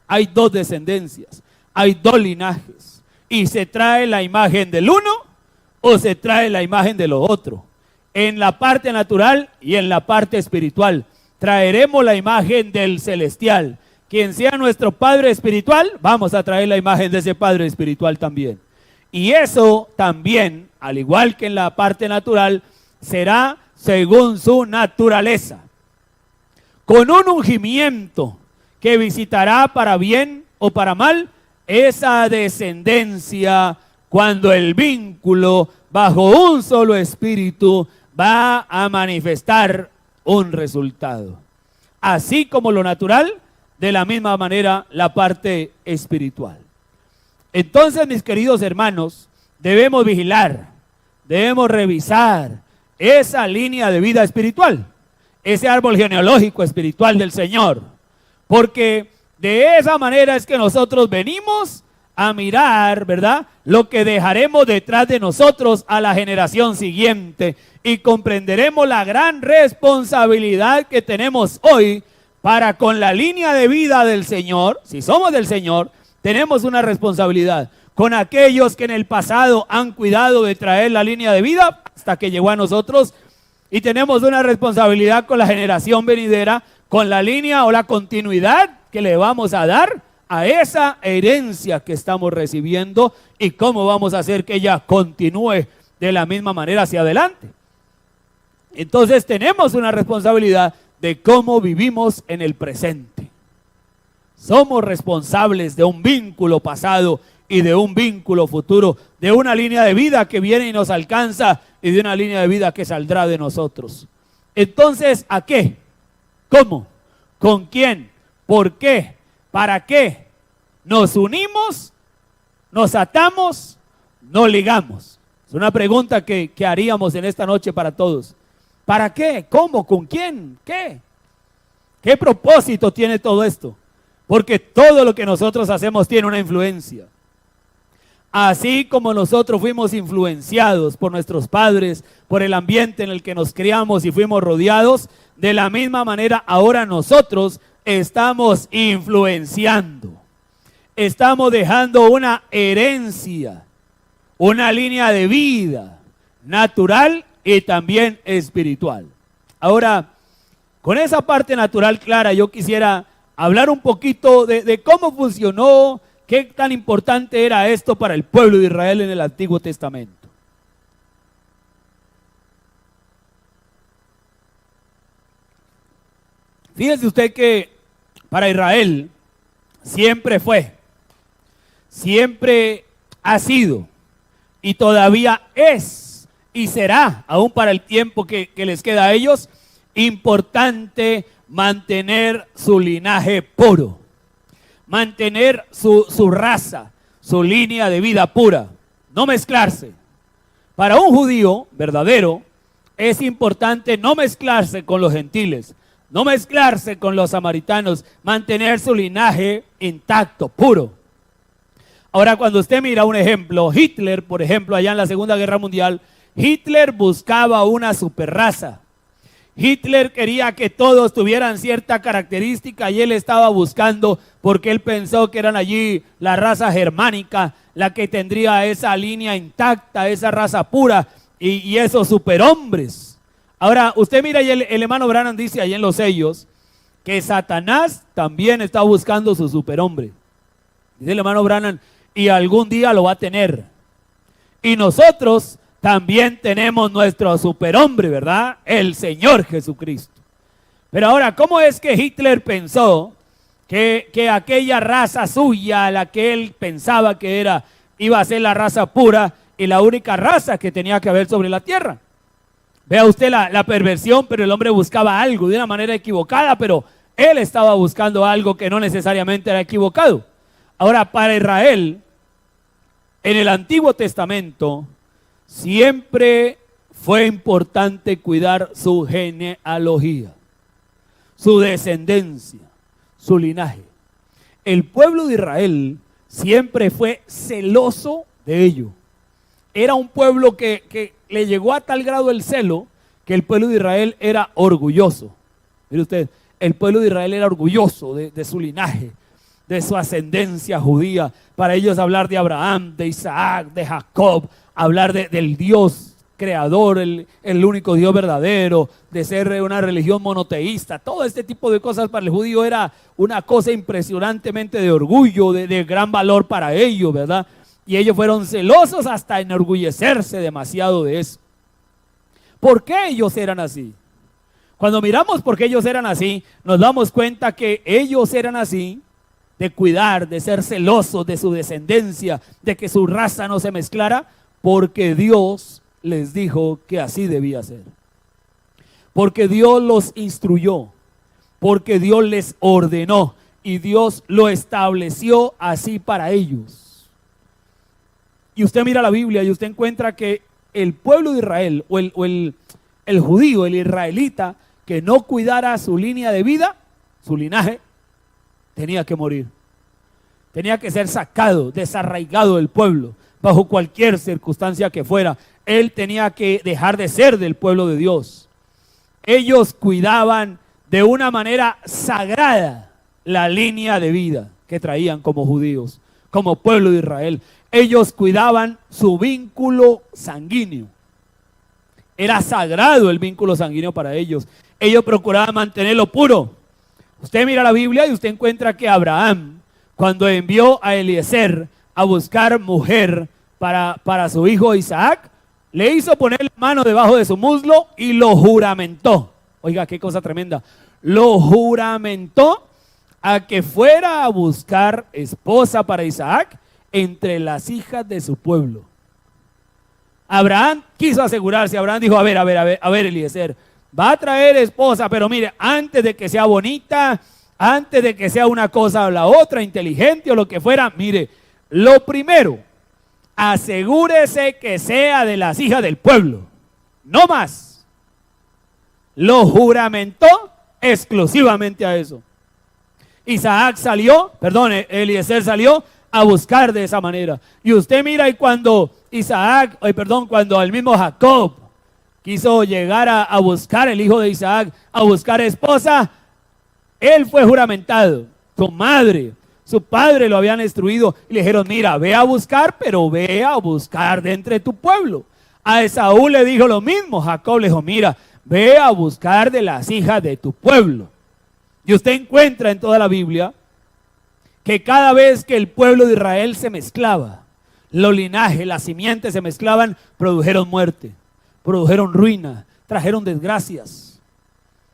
hay dos descendencias, hay dos linajes, y se trae la imagen del uno o se trae la imagen de lo otro. En la parte natural y en la parte espiritual traeremos la imagen del celestial. Quien sea nuestro Padre espiritual, vamos a traer la imagen de ese Padre espiritual también. Y eso también, al igual que en la parte natural, será según su naturaleza, con un ungimiento que visitará para bien o para mal esa descendencia, cuando el vínculo bajo un solo espíritu va a manifestar un resultado. Así como lo natural, de la misma manera la parte espiritual. Entonces, mis queridos hermanos, debemos vigilar, debemos revisar esa línea de vida espiritual, ese árbol genealógico espiritual del Señor, porque de esa manera es que nosotros venimos a mirar, ¿verdad?, lo que dejaremos detrás de nosotros a la generación siguiente, y comprenderemos la gran responsabilidad que tenemos hoy para con la línea de vida del Señor. Si somos del Señor, tenemos una responsabilidad con aquellos que en el pasado han cuidado de traer la línea de vida hasta que llegó a nosotros, y tenemos una responsabilidad con la generación venidera, con la línea o la continuidad que le vamos a dar a esa herencia que estamos recibiendo, y cómo vamos a hacer que ella continúe de la misma manera hacia adelante. Entonces tenemos una responsabilidad de cómo vivimos en el presente. Somos responsables de un vínculo pasado y de un vínculo futuro, de una línea de vida que viene y nos alcanza, y de una línea de vida que saldrá de nosotros. Entonces, ¿a qué? ¿Cómo? ¿Con quién? ¿Por qué? ¿Para qué? ¿Nos unimos? ¿Nos atamos? ¿Nos ligamos? Es una pregunta que haríamos en esta noche para todos. ¿Para qué? ¿Cómo? ¿Con quién? ¿Qué? ¿Qué propósito tiene todo esto? Porque todo lo que nosotros hacemos tiene una influencia. Así como nosotros fuimos influenciados por nuestros padres, por el ambiente en el que nos criamos y fuimos rodeados, de la misma manera ahora nosotros estamos influenciando. Estamos dejando una herencia, una línea de vida natural y también espiritual. Ahora, con esa parte natural clara, yo quisiera hablar un poquito de cómo funcionó, qué tan importante era esto para el pueblo de Israel en el Antiguo Testamento. Fíjese usted que para Israel siempre fue, siempre ha sido y todavía es y será, aún para el tiempo que les queda a ellos, importante mantener su linaje puro, mantener su raza, su línea de vida pura, no mezclarse. Para un judío verdadero es importante no mezclarse con los gentiles, no mezclarse con los samaritanos, mantener su linaje intacto, puro. Ahora, cuando usted mira un ejemplo, Hitler, por ejemplo, allá en la Segunda Guerra Mundial, Hitler buscaba una superraza. Hitler quería que todos tuvieran cierta característica y él estaba buscando, porque él pensó que eran allí la raza germánica la que tendría esa línea intacta, esa raza pura y esos superhombres. Ahora, usted mira, y el hermano Branham dice allí en los sellos que Satanás también está buscando su superhombre. Dice el hermano Branham, y algún día lo va a tener. Y nosotros también tenemos nuestro superhombre, ¿verdad? El Señor Jesucristo. Pero ahora, ¿cómo es que Hitler pensó que aquella raza suya, la que él pensaba que era, iba a ser la raza pura y la única raza que tenía que haber sobre la tierra? Vea usted la perversión, pero el hombre buscaba algo de una manera equivocada, pero él estaba buscando algo que no necesariamente era equivocado. Ahora, para Israel, en el Antiguo Testamento, siempre fue importante cuidar su genealogía, su descendencia, su linaje. El pueblo de Israel siempre fue celoso de ello. Era un pueblo que le llegó a tal grado el celo que el pueblo de Israel era orgulloso. Mire usted, el pueblo de Israel era orgulloso de su linaje, de su ascendencia judía. Para ellos hablar de Abraham, de Isaac, de Jacob, hablar del Dios creador, el único Dios verdadero, de ser una religión monoteísta, todo este tipo de cosas para el judío era una cosa impresionantemente de orgullo, de gran valor para ellos, ¿verdad? Y ellos fueron celosos hasta enorgullecerse demasiado de eso. ¿Por qué ellos eran así? Cuando miramos por qué ellos eran así, nos damos cuenta que ellos eran así de cuidar, de ser celosos de su descendencia, de que su raza no se mezclara, porque Dios les dijo que así debía ser. Porque Dios los instruyó, porque Dios les ordenó y Dios lo estableció así para ellos. Y usted mira la Biblia y usted encuentra que el pueblo de Israel o el judío, el israelita, que no cuidara su línea de vida, su linaje, tenía que morir. Tenía que ser sacado, desarraigado del pueblo, bajo cualquier circunstancia que fuera. Él tenía que dejar de ser del pueblo de Dios. Ellos cuidaban de una manera sagrada la línea de vida que traían como judíos, como pueblo de Israel. Ellos cuidaban su vínculo sanguíneo. Era sagrado el vínculo sanguíneo para ellos. Ellos procuraban mantenerlo puro. Usted mira la Biblia y usted encuentra que Abraham, cuando envió a Eliezer a buscar mujer para su hijo Isaac, le hizo poner la mano debajo de su muslo y lo juramentó. Oiga, qué cosa tremenda. Lo juramentó a que fuera a buscar esposa para Isaac entre las hijas de su pueblo. Abraham quiso asegurarse. Abraham dijo, a ver, Eliezer, va a traer esposa, pero mire, antes de que sea bonita, antes de que sea una cosa o la otra, inteligente o lo que fuera, mire, lo primero, asegúrese que sea de las hijas del pueblo, no más. Lo juramentó exclusivamente a eso. Eliezer salió a buscar de esa manera. Y usted mira, y cuando cuando el mismo Jacob quiso llegar a buscar, el hijo de Isaac, a buscar esposa, él fue juramentado. Su madre, su padre lo habían instruido y le dijeron, mira, ve a buscar, pero ve a buscar de entre tu pueblo. A Esaú le dijo lo mismo. Jacob le dijo, mira, ve a buscar de las hijas de tu pueblo. Y usted encuentra en toda la Biblia que cada vez que el pueblo de Israel se mezclaba, los linajes, las simientes se mezclaban, produjeron muerte, produjeron ruina, trajeron desgracias.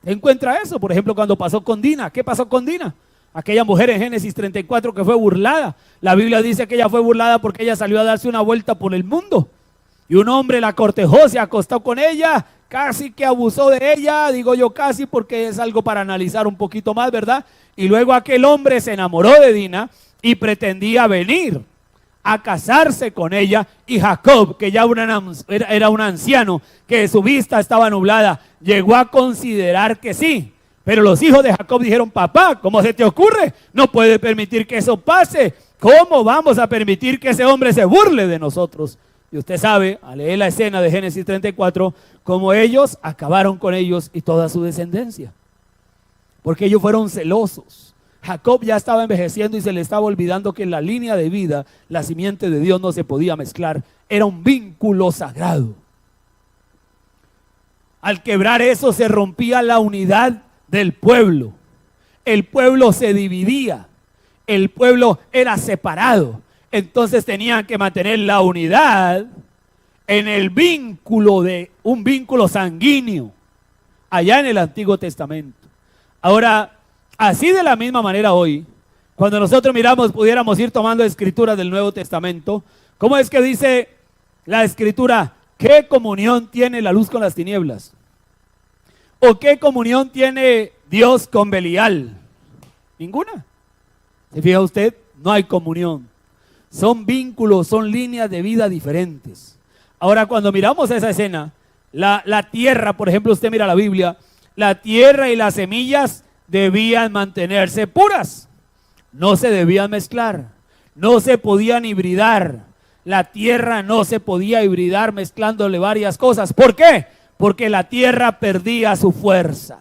Encuentra eso, por ejemplo, cuando pasó con Dina. ¿Qué pasó con Dina? Aquella mujer en Génesis 34 que fue burlada. La Biblia dice que ella fue burlada porque ella salió a darse una vuelta por el mundo. Y un hombre la cortejó, se acostó con ella, casi que abusó de ella, digo yo casi porque es algo para analizar un poquito más, ¿verdad? Y luego aquel hombre se enamoró de Dina y pretendía venir a casarse con ella, y Jacob, que ya era un anciano, que su vista estaba nublada, llegó a considerar que sí. Pero los hijos de Jacob dijeron, papá, ¿cómo se te ocurre? No puede permitir que eso pase. ¿Cómo vamos a permitir que ese hombre se burle de nosotros? Y Y usted sabe, al leer la escena de Génesis 34, cómo ellos acabaron con ellos y toda su descendencia. Porque ellos fueron celosos. Jacob ya estaba envejeciendo y se le estaba olvidando que en la línea de vida, la simiente de Dios no se podía mezclar. Era un vínculo sagrado. Al quebrar eso se rompía la unidad del pueblo. El pueblo se dividía. El pueblo era separado. Entonces tenían que mantener la unidad en el vínculo de un vínculo sanguíneo allá en el Antiguo Testamento. Ahora, así de la misma manera hoy, cuando nosotros miramos, pudiéramos ir tomando escrituras del Nuevo Testamento, ¿cómo es que dice la escritura? ¿Qué comunión tiene la luz con las tinieblas? ¿O qué comunión tiene Dios con Belial? Ninguna. ¿Se fija usted? No hay comunión. Son vínculos, son líneas de vida diferentes. Ahora, cuando miramos esa escena, la tierra, por ejemplo, usted mira la Biblia, la tierra y las semillas debían mantenerse puras. No se debían mezclar. No se podían hibridar. La tierra no se podía hibridar mezclándole varias cosas. ¿Por qué? Porque la tierra perdía su fuerza.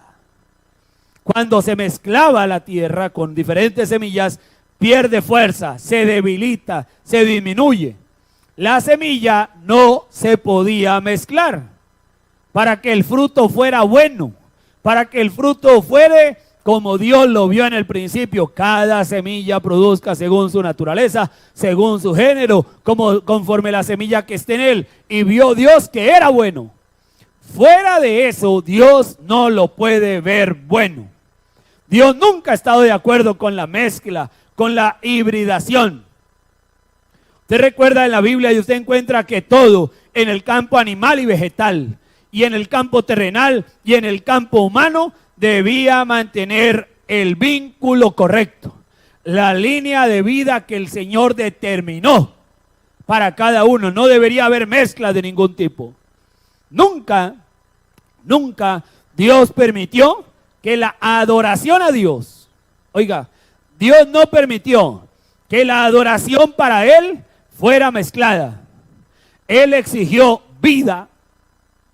Cuando se mezclaba la tierra con diferentes semillas, pierde fuerza, se debilita, se disminuye. La semilla no se podía mezclar para que el fruto fuera bueno, para que el fruto fuera como Dios lo vio en el principio. Cada semilla produzca según su naturaleza, según su género, conforme la semilla que esté en él. Y vio Dios que era bueno. Fuera de eso, Dios no lo puede ver bueno. Dios nunca ha estado de acuerdo con la mezcla, con la hibridación. Usted recuerda en la Biblia y usted encuentra que todo en el campo animal y vegetal, y en el campo terrenal y en el campo humano, debía mantener el vínculo correcto, la línea de vida que el Señor determinó para cada uno. No debería haber mezcla de ningún tipo. Nunca Dios permitió que la adoración a Dios, oiga, Dios no permitió que la adoración para Él fuera mezclada. Él exigió vida,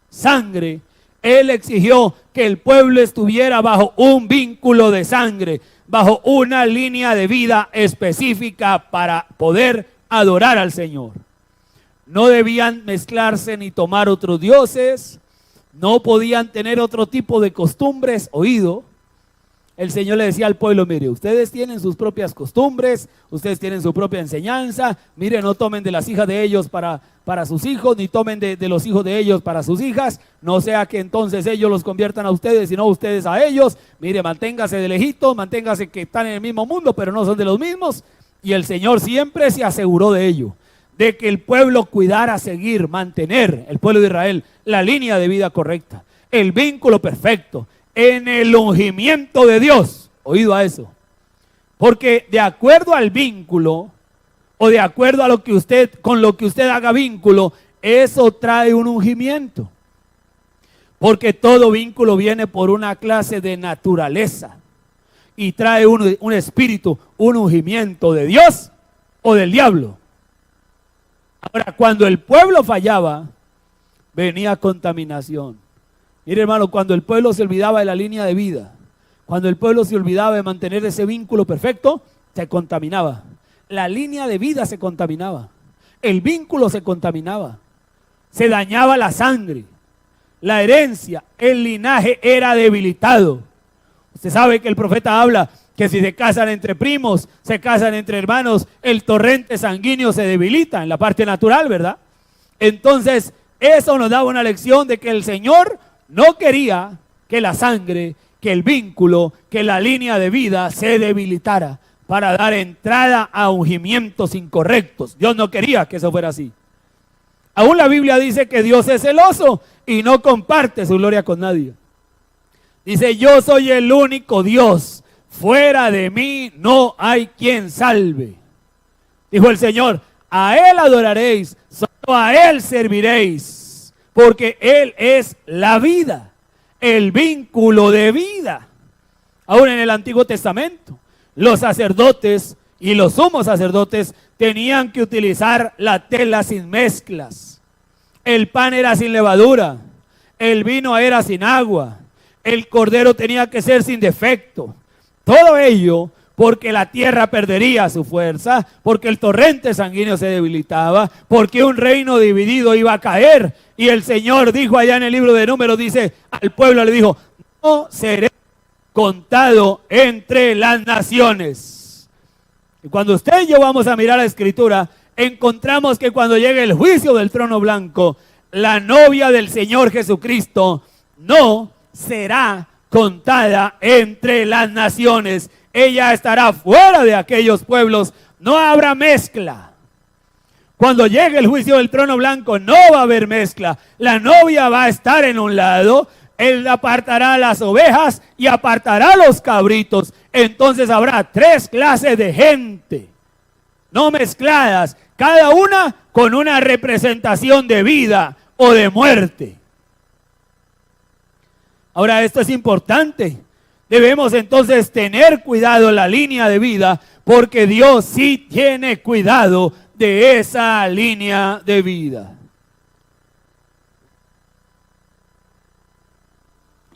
sangre. Él exigió que el pueblo estuviera bajo un vínculo de sangre, bajo una línea de vida específica para poder adorar al Señor. No debían mezclarse ni tomar otros dioses, no podían tener otro tipo de costumbres. Oído, el Señor le decía al pueblo, mire, ustedes tienen sus propias costumbres, ustedes tienen su propia enseñanza, mire, no tomen de las hijas de ellos para sus hijos, ni tomen de los hijos de ellos para sus hijas, no sea que entonces ellos los conviertan a ustedes, sino ustedes a ellos. Mire, manténgase de lejitos, manténgase que están en el mismo mundo, pero no son de los mismos. Y el Señor siempre se aseguró de ello, de que el pueblo cuidara, seguir, mantener, el pueblo de Israel, la línea de vida correcta, el vínculo perfecto, en el ungimiento de Dios. Oído a eso. Porque de acuerdo al vínculo, o de acuerdo a lo que usted, con lo que usted haga vínculo, eso trae un ungimiento. Porque todo vínculo viene por una clase de naturaleza y trae un espíritu, un ungimiento de Dios o del diablo. Ahora, cuando el pueblo fallaba, venía contaminación. Mire, hermano, cuando el pueblo se olvidaba de la línea de vida, cuando el pueblo se olvidaba de mantener ese vínculo perfecto, se contaminaba. La línea de vida se contaminaba. El vínculo se contaminaba. Se dañaba la sangre, la herencia, el linaje era debilitado. Usted sabe que el profeta habla que si se casan entre primos, se casan entre hermanos, el torrente sanguíneo se debilita en la parte natural, ¿verdad? Entonces, eso nos daba una lección de que el Señor no quería que la sangre, que el vínculo, que la línea de vida se debilitara para dar entrada a ungimientos incorrectos. Dios no quería que eso fuera así. Aún la Biblia dice que Dios es celoso y no comparte su gloria con nadie. Dice, yo soy el único Dios, fuera de mí no hay quien salve. Dijo el Señor, a Él adoraréis, solo a Él serviréis, porque Él es la vida, el vínculo de vida. Aún en el Antiguo Testamento, los sacerdotes Y los sumos sacerdotes tenían que utilizar la tela sin mezclas. El pan era sin levadura. El vino era sin agua. El cordero tenía que ser sin defecto. Todo ello porque la tierra perdería su fuerza, porque el torrente sanguíneo se debilitaba, porque un reino dividido iba a caer. Y el Señor dijo allá en el libro de Números, dice, al pueblo le dijo, no seré contado entre las naciones. Y cuando usted y yo vamos a mirar la Escritura, encontramos que cuando llegue el juicio del trono blanco, la novia del Señor Jesucristo no será contada entre las naciones. Ella estará fuera de aquellos pueblos. No habrá mezcla. Cuando llegue el juicio del trono blanco, no va a haber mezcla. La novia va a estar en un lado, él apartará las ovejas y apartará los cabritos. Entonces habrá 3 clases de gente, no mezcladas, cada una con una representación de vida o de muerte. Ahora, esto es importante. Debemos entonces tener cuidado en la línea de vida, porque Dios sí tiene cuidado de esa línea de vida.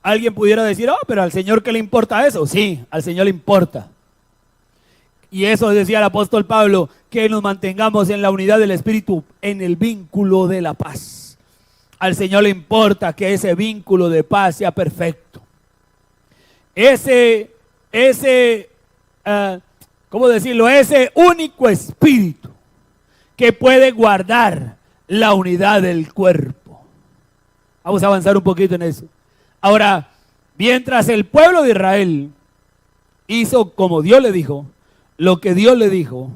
Alguien pudiera decir, oh, pero al Señor, ¿qué le importa eso? Sí, al Señor le importa. Y eso decía el apóstol Pablo, que nos mantengamos en la unidad del Espíritu, en el vínculo de la paz. Al Señor le importa que ese vínculo de paz sea perfecto. ¿Cómo decirlo? Ese único espíritu que puede guardar la unidad del cuerpo. Vamos a avanzar un poquito en eso. Ahora, mientras el pueblo de Israel hizo como Dios le dijo, lo que Dios le dijo,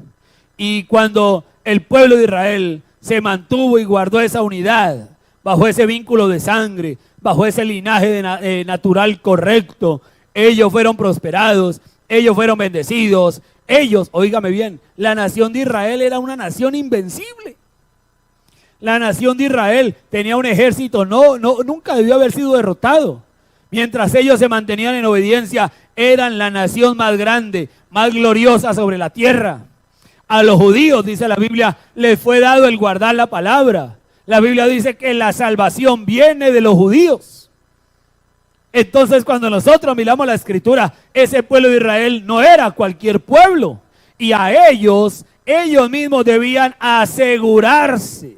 y cuando el pueblo de Israel se mantuvo y guardó esa unidad, bajo ese vínculo de sangre, bajo ese linaje natural correcto, ellos fueron prosperados, ellos fueron bendecidos, ellos, óigame bien, la nación de Israel era una nación invencible. La nación de Israel tenía un ejército, nunca debió haber sido derrotado. Mientras ellos se mantenían en obediencia, eran la nación más grande, más gloriosa sobre la tierra. A los judíos, dice la Biblia, les fue dado el guardar la palabra. La Biblia dice que la salvación viene de los judíos. Entonces, cuando nosotros miramos la Escritura, ese pueblo de Israel no era cualquier pueblo. Y a ellos mismos debían asegurarse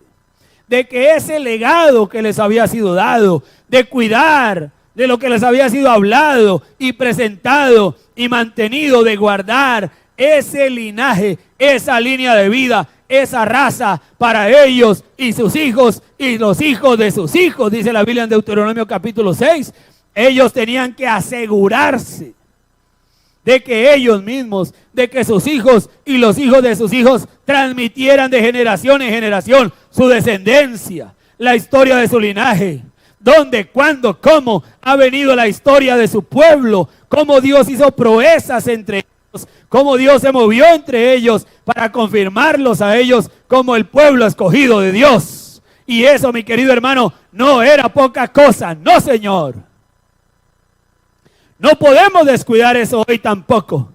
de que ese legado que les había sido dado, de cuidar de lo que les había sido hablado y presentado y mantenido, de guardar ese linaje, esa línea de vida, esa raza para ellos y sus hijos y los hijos de sus hijos, dice la Biblia en Deuteronomio capítulo 6. Ellos tenían que asegurarse de que ellos mismos, de que sus hijos y los hijos de sus hijos transmitieran de generación en generación su descendencia, la historia de su linaje, dónde, cuándo, cómo ha venido la historia de su pueblo, cómo Dios hizo proezas entre ellos, cómo Dios se movió entre ellos para confirmarlos a ellos como el pueblo escogido de Dios. Y eso, mi querido hermano, no era poca cosa, no, señor. No podemos descuidar eso hoy tampoco.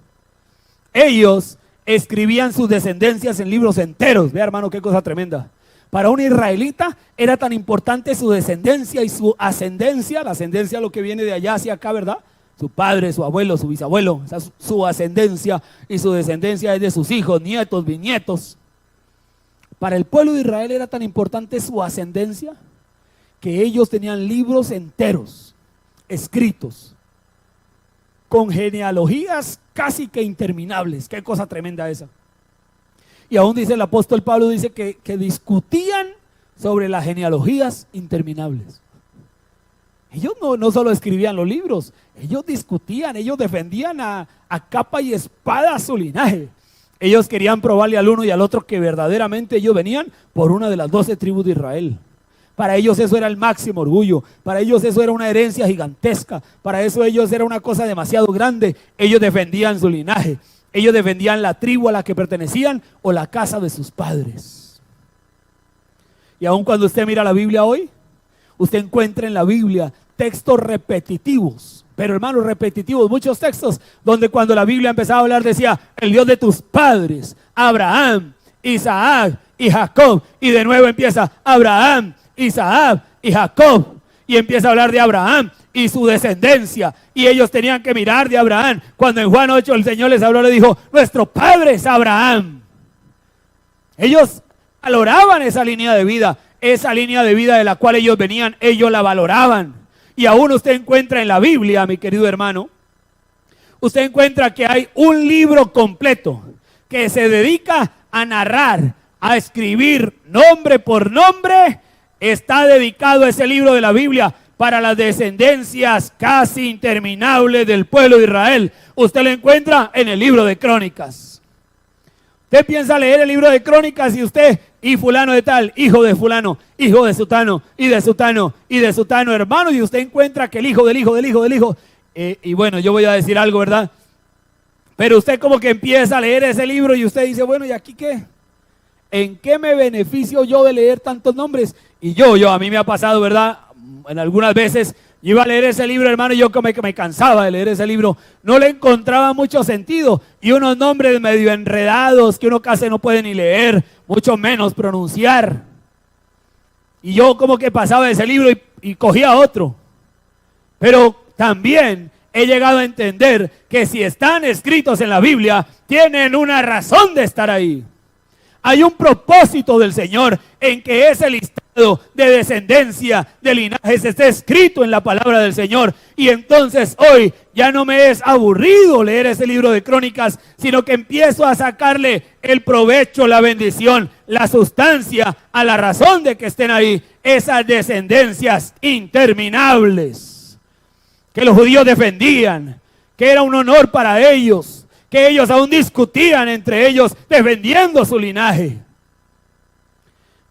Ellos escribían sus descendencias en libros enteros. Vea, hermano, qué cosa tremenda. Para un israelita era tan importante su descendencia y su ascendencia. La ascendencia, lo que viene de allá hacia acá, ¿verdad? Su padre, su abuelo, su bisabuelo. O sea, su ascendencia y su descendencia es de sus hijos, nietos, bisnietos. Para el pueblo de Israel era tan importante su ascendencia que ellos tenían libros enteros, escritos, con genealogías casi que interminables. Qué cosa tremenda esa. Y aún dice el apóstol Pablo, dice que discutían sobre las genealogías interminables. Ellos no solo escribían los libros, ellos discutían, ellos defendían a capa y espada su linaje. Ellos querían probarle al uno y al otro que verdaderamente ellos venían por una de las 12 tribus de Israel. Para ellos eso era el máximo orgullo, para ellos eso era una herencia gigantesca, para eso ellos era una cosa demasiado grande. Ellos defendían su linaje, ellos defendían la tribu a la que pertenecían o la casa de sus padres. Y aun cuando usted mira la Biblia hoy, usted encuentra en la Biblia textos repetitivos, pero hermanos, repetitivos, muchos textos donde cuando la Biblia empezaba a hablar decía, el Dios de tus padres, Abraham, Isaac y Jacob, y de nuevo empieza Abraham, Isaac y Jacob, y empieza a hablar de Abraham y su descendencia, y ellos tenían que mirar de Abraham. Cuando en Juan 8 el Señor les habló, le dijo, nuestro padre es Abraham. Ellos valoraban esa línea de vida de la cual ellos venían, ellos la valoraban. Y aún usted encuentra en la Biblia, mi querido hermano, usted encuentra que hay un libro completo que se dedica a narrar, a escribir nombre por nombre. Está dedicado a ese libro de la Biblia para las descendencias casi interminables del pueblo de Israel. Usted lo encuentra en el libro de Crónicas. Usted piensa leer el libro de Crónicas y usted, y fulano de tal, hijo de fulano, hijo de sutano, y de sutano, y de sutano, hermano, y usted encuentra que el hijo del hijo del hijo del hijo, y bueno, yo voy a decir algo, ¿verdad? Pero usted como que empieza a leer ese libro y usted dice, bueno, ¿y aquí qué? ¿En qué me beneficio yo de leer tantos nombres? Y a mí me ha pasado, ¿verdad? En algunas veces yo iba a leer ese libro, hermano, y yo como que me cansaba de leer ese libro, no le encontraba mucho sentido, y unos nombres medio enredados que uno casi no puede ni leer, mucho menos pronunciar. Y yo como que pasaba de ese libro y cogía otro. Pero también he llegado a entender que si están escritos en la Biblia, tienen una razón de estar ahí. Hay un propósito del Señor en que ese listado de descendencia, de linajes, esté escrito en la palabra del Señor. Y entonces hoy ya no me es aburrido leer ese libro de Crónicas, sino que empiezo a sacarle el provecho, la bendición, la sustancia, a la razón de que estén ahí esas descendencias interminables que los judíos defendían, que era un honor para ellos, que ellos aún discutían entre ellos defendiendo su linaje.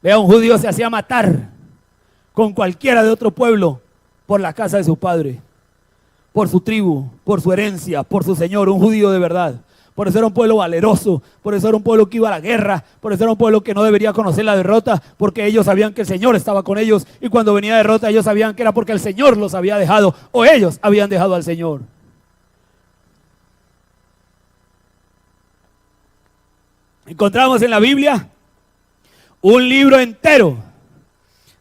Vea, un judío se hacía matar con cualquiera de otro pueblo por la casa de su padre, por su tribu, por su herencia, por su señor, un judío de verdad. Por eso era un pueblo valeroso, por eso era un pueblo que iba a la guerra, por eso era un pueblo que no debería conocer la derrota, porque ellos sabían que el Señor estaba con ellos, y cuando venía derrota ellos sabían que era porque el Señor los había dejado, o ellos habían dejado al Señor. Encontramos en la Biblia un libro entero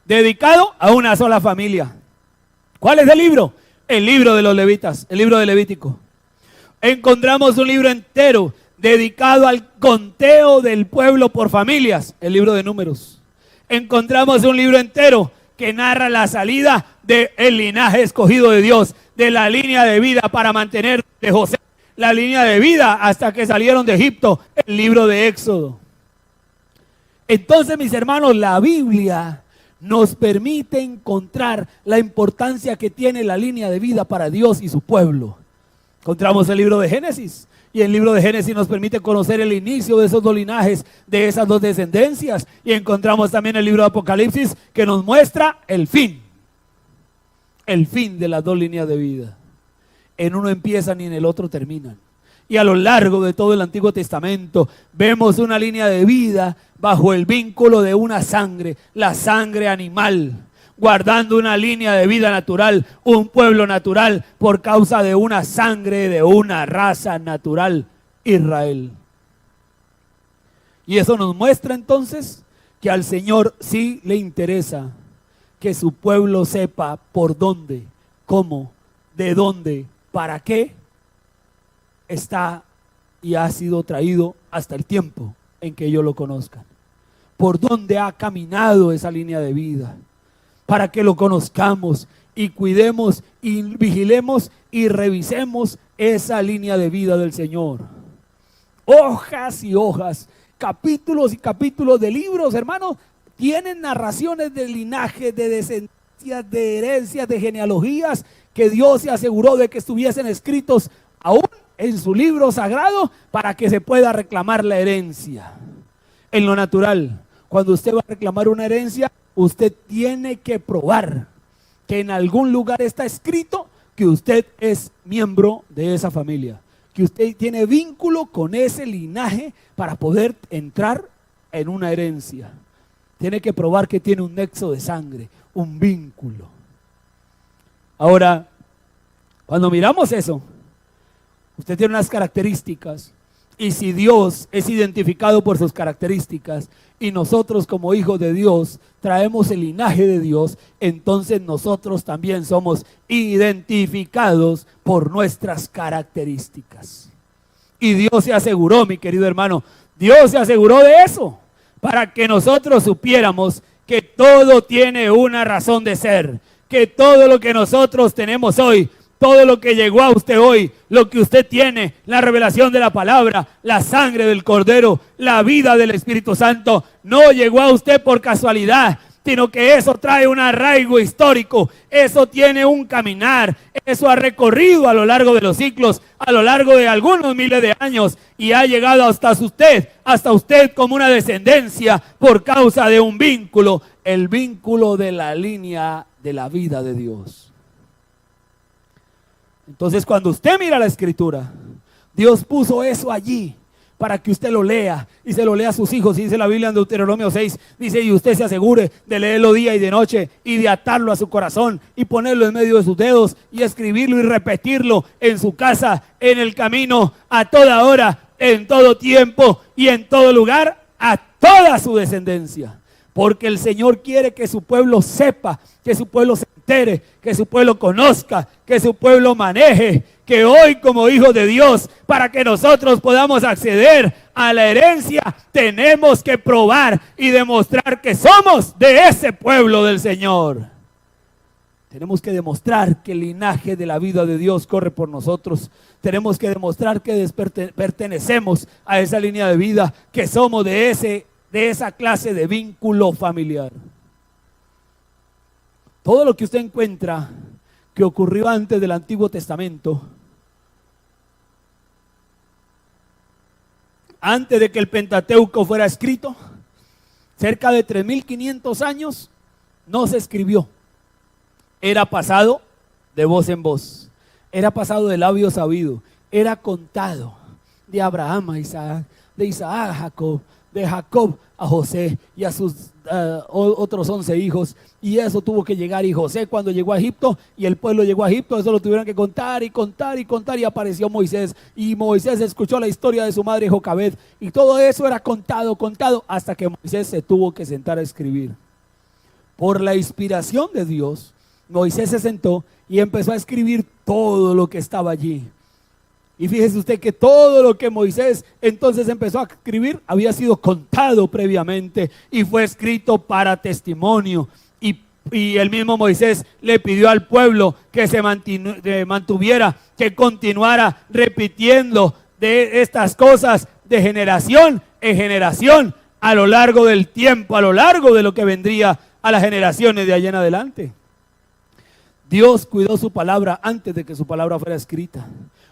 dedicado a una sola familia. ¿Cuál es el libro? El libro de los levitas, el libro de Levítico. Encontramos un libro entero dedicado al conteo del pueblo por familias, el libro de Números. Encontramos un libro entero que narra la salida del linaje escogido de Dios, de la línea de vida para mantener de José la línea de vida hasta que salieron de Egipto, el libro de Éxodo. Entonces, mis hermanos, la Biblia nos permite encontrar la importancia que tiene la línea de vida para Dios y su pueblo. Encontramos el libro de Génesis, y el libro de Génesis nos permite conocer el inicio de esos dos linajes, de esas dos descendencias, y encontramos también el libro de Apocalipsis que nos muestra el fin de las dos líneas de vida. En uno empiezan y en el otro terminan. Y a lo largo de todo el Antiguo Testamento vemos una línea de vida bajo el vínculo de una sangre, la sangre animal, guardando una línea de vida natural, un pueblo natural por causa de una sangre de una raza natural, Israel. Y eso nos muestra entonces que al Señor sí le interesa que su pueblo sepa por dónde, cómo, de dónde, para qué está y ha sido traído hasta el tiempo en que ellos lo conozcan. Por dónde ha caminado esa línea de vida, para que lo conozcamos y cuidemos y vigilemos y revisemos esa línea de vida del Señor. Hojas y hojas, capítulos y capítulos de libros, hermanos, tienen narraciones de linaje, de descendencias, de herencias, de genealogías, que Dios se aseguró de que estuviesen escritos aún en su libro sagrado para que se pueda reclamar la herencia. En lo natural, cuando usted va a reclamar una herencia, usted tiene que probar que en algún lugar está escrito que usted es miembro de esa familia, que usted tiene vínculo con ese linaje para poder entrar en una herencia. Tiene que probar que tiene un nexo de sangre, un vínculo. Ahora, cuando miramos eso, usted tiene unas características, y si Dios es identificado por sus características, y nosotros como hijos de Dios traemos el linaje de Dios, entonces nosotros también somos identificados por nuestras características. Y Dios se aseguró, mi querido hermano, Dios se aseguró de eso, para que nosotros supiéramos que todo tiene una razón de ser, que todo lo que nosotros tenemos hoy, todo lo que llegó a usted hoy, lo que usted tiene, la revelación de la palabra, la sangre del Cordero, la vida del Espíritu Santo, no llegó a usted por casualidad, sino que eso trae un arraigo histórico, eso tiene un caminar, eso ha recorrido a lo largo de los ciclos, a lo largo de algunos miles de años, y ha llegado hasta usted como una descendencia por causa de un vínculo, el vínculo de la línea de la vida de Dios. Entonces, cuando usted mira la Escritura, Dios puso eso allí para que usted lo lea y se lo lea a sus hijos. Y dice la Biblia en Deuteronomio 6, dice, y usted se asegure de leerlo día y de noche y de atarlo a su corazón y ponerlo en medio de sus dedos y escribirlo y repetirlo en su casa, en el camino, a toda hora, en todo tiempo y en todo lugar, a toda su descendencia. Porque el Señor quiere que su pueblo sepa, que su pueblo se entere, que su pueblo conozca, que su pueblo maneje, que hoy como hijos de Dios, para que nosotros podamos acceder a la herencia, tenemos que probar y demostrar que somos de ese pueblo del Señor. Tenemos que demostrar que el linaje de la vida de Dios corre por nosotros. Tenemos que demostrar que pertenecemos a esa línea de vida, que somos de esa clase de vínculo familiar. Todo lo que usted encuentra que ocurrió antes del Antiguo Testamento, antes de que el Pentateuco fuera escrito, cerca de 3.500 años, no se escribió. Era pasado de voz en voz, era pasado de labio sabido, era contado de Abraham a Isaac, de Isaac a Jacob, de Jacob a José y a sus otros 11 hijos, y eso tuvo que llegar. Y José, cuando llegó a Egipto y el pueblo llegó a Egipto, eso lo tuvieron que contar y contar y contar, y apareció Moisés, y Moisés escuchó la historia de su madre Jocabed, y todo eso era contado hasta que Moisés se tuvo que sentar a escribir. Por la inspiración de Dios, Moisés se sentó y empezó a escribir todo lo que estaba allí. Y fíjese usted que todo lo que Moisés entonces empezó a escribir había sido contado previamente y fue escrito para testimonio. Y el mismo Moisés le pidió al pueblo que se mantuviera, que continuara repitiendo de estas cosas de generación en generación a lo largo del tiempo, a lo largo de lo que vendría a las generaciones de allá en adelante. Dios cuidó su palabra antes de que su palabra fuera escrita.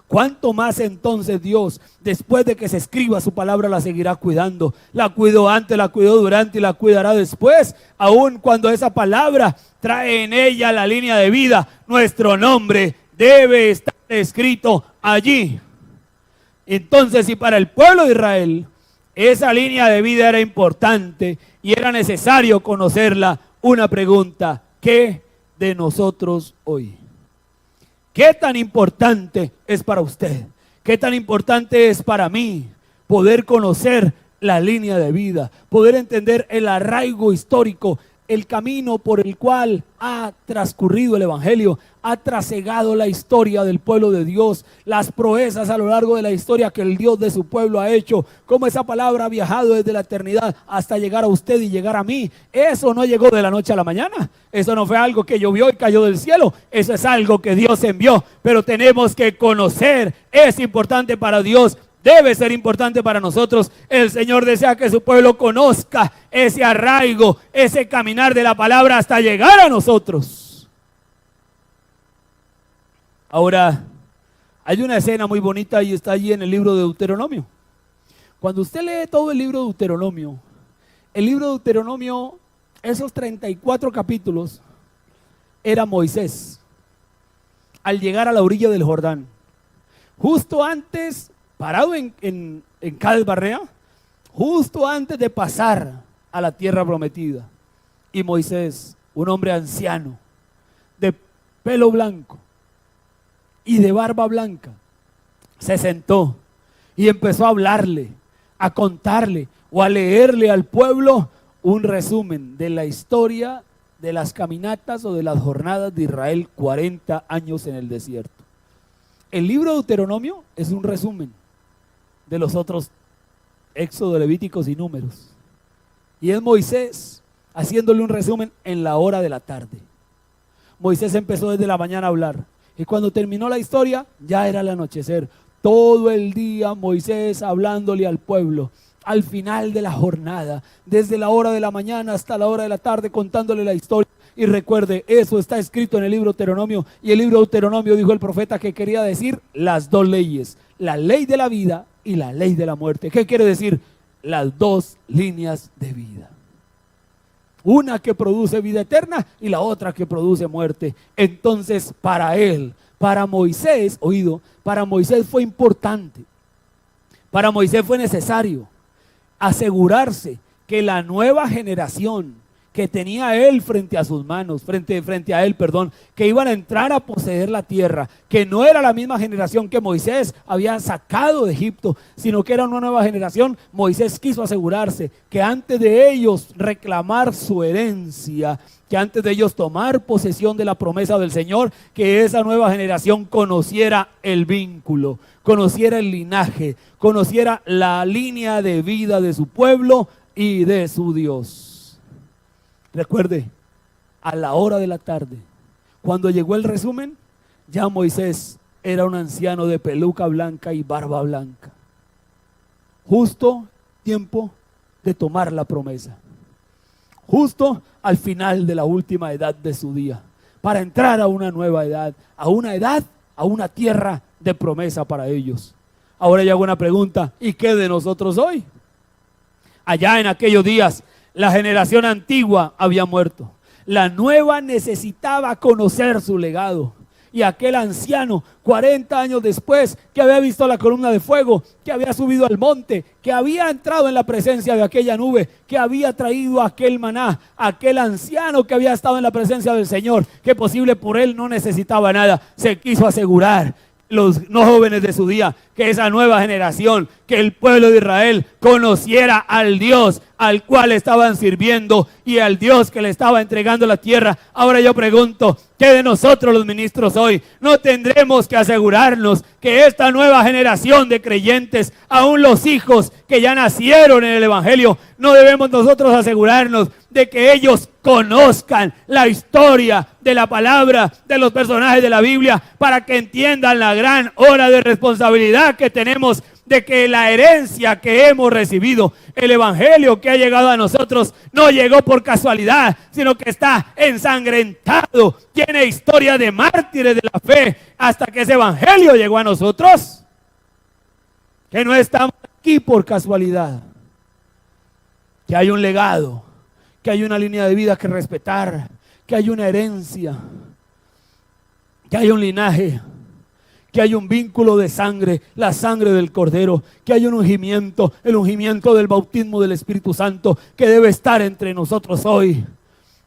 ¿Cuánto más entonces Dios, después de que se escriba su palabra, la seguirá cuidando? La cuidó antes, la cuidó durante y la cuidará después. Aun cuando esa palabra trae en ella la línea de vida, nuestro nombre debe estar escrito allí. Entonces, si para el pueblo de Israel esa línea de vida era importante y era necesario conocerla, una pregunta: ¿qué de nosotros hoy? ¿Qué tan importante es para usted? ¿Qué tan importante es para mí poder conocer la línea de vida? Poder entender el arraigo histórico, el camino por el cual ha transcurrido el Evangelio, ha trasegado la historia del pueblo de Dios, las proezas a lo largo de la historia que el Dios de su pueblo ha hecho, cómo esa palabra ha viajado desde la eternidad hasta llegar a usted y llegar a mí. Eso no llegó de la noche a la mañana, eso no fue algo que llovió y cayó del cielo, eso es algo que Dios envió, pero tenemos que conocer, es importante para Dios, debe ser importante para nosotros. El Señor desea que su pueblo conozca ese arraigo, ese caminar de la palabra hasta llegar a nosotros. Ahora, hay una escena muy bonita y está allí en el libro de Deuteronomio. Cuando usted lee todo el libro de Deuteronomio, esos 34 capítulos, era Moisés, al llegar a la orilla del Jordán, justo antes, parado en Cades Barnea, justo antes de pasar a la tierra prometida. Y Moisés, un hombre anciano, de pelo blanco y de barba blanca, se sentó y empezó a hablarle, a contarle o a leerle al pueblo un resumen de la historia de las caminatas o de las jornadas de Israel, 40 años en el desierto. El libro de Deuteronomio es un resumen de los otros Éxodo, Levíticos y Números. Y es Moisés haciéndole un resumen en la hora de la tarde. Moisés empezó desde la mañana a hablar y cuando terminó la historia ya era el anochecer. Todo el día Moisés hablándole al pueblo. Al final de la jornada, desde la hora de la mañana hasta la hora de la tarde, contándole la historia. Y recuerde, eso está escrito en el libro de Deuteronomio. Y el libro de Deuteronomio, dijo el profeta, que quería decir las dos leyes: la ley de la vida y la ley de la muerte. ¿Qué quiere decir? Las dos líneas de vida. Una que produce vida eterna y la otra que produce muerte. Entonces, para él, para Moisés, para Moisés fue importante. Para Moisés fue necesario asegurarse que la nueva generación que tenía él frente a sus manos, frente a él, que iban a entrar a poseer la tierra, que no era la misma generación que Moisés había sacado de Egipto, sino que era una nueva generación. Moisés quiso asegurarse que antes de ellos reclamar su herencia, que antes de ellos tomar posesión de la promesa del Señor, que esa nueva generación conociera el vínculo, conociera el linaje, conociera la línea de vida de su pueblo y de su Dios. Recuerde, a la hora de la tarde, cuando llegó el resumen, ya Moisés era un anciano de peluca blanca y barba blanca. Justo tiempo de tomar la promesa. Justo al final de la última edad de su día, para entrar a una nueva edad, a una tierra de promesa para ellos. Ahora yo hago una pregunta: ¿y qué de nosotros hoy? Allá en aquellos días, la generación antigua había muerto. La nueva necesitaba conocer su legado. Y aquel anciano, 40 años después, que había visto la columna de fuego, que había subido al monte, que había entrado en la presencia de aquella nube, que había traído aquel maná, aquel anciano que había estado en la presencia del Señor, que posible por él no necesitaba nada, se quiso asegurar, los no jóvenes de su día, que esa nueva generación, que el pueblo de Israel conociera al Dios al cual estaban sirviendo y al Dios que le estaba entregando la tierra. Ahora yo pregunto, ¿qué de nosotros los ministros hoy? No tendremos que asegurarnos que esta nueva generación de creyentes, aún los hijos que ya nacieron en el Evangelio, no debemos nosotros asegurarnos de que ellos conozcan la historia de la palabra, de los personajes de la Biblia, para que entiendan la gran hora de responsabilidad que tenemos, de que la herencia que hemos recibido, el evangelio que ha llegado a nosotros, no llegó por casualidad, sino que está ensangrentado, tiene historia de mártires de la fe, hasta que ese evangelio llegó a nosotros, que no estamos aquí por casualidad, que hay un legado, que hay una línea de vida que respetar, que hay una herencia, que hay un linaje, que hay un vínculo de sangre, la sangre del Cordero, que hay un ungimiento, el ungimiento del bautismo del Espíritu Santo, que debe estar entre nosotros hoy.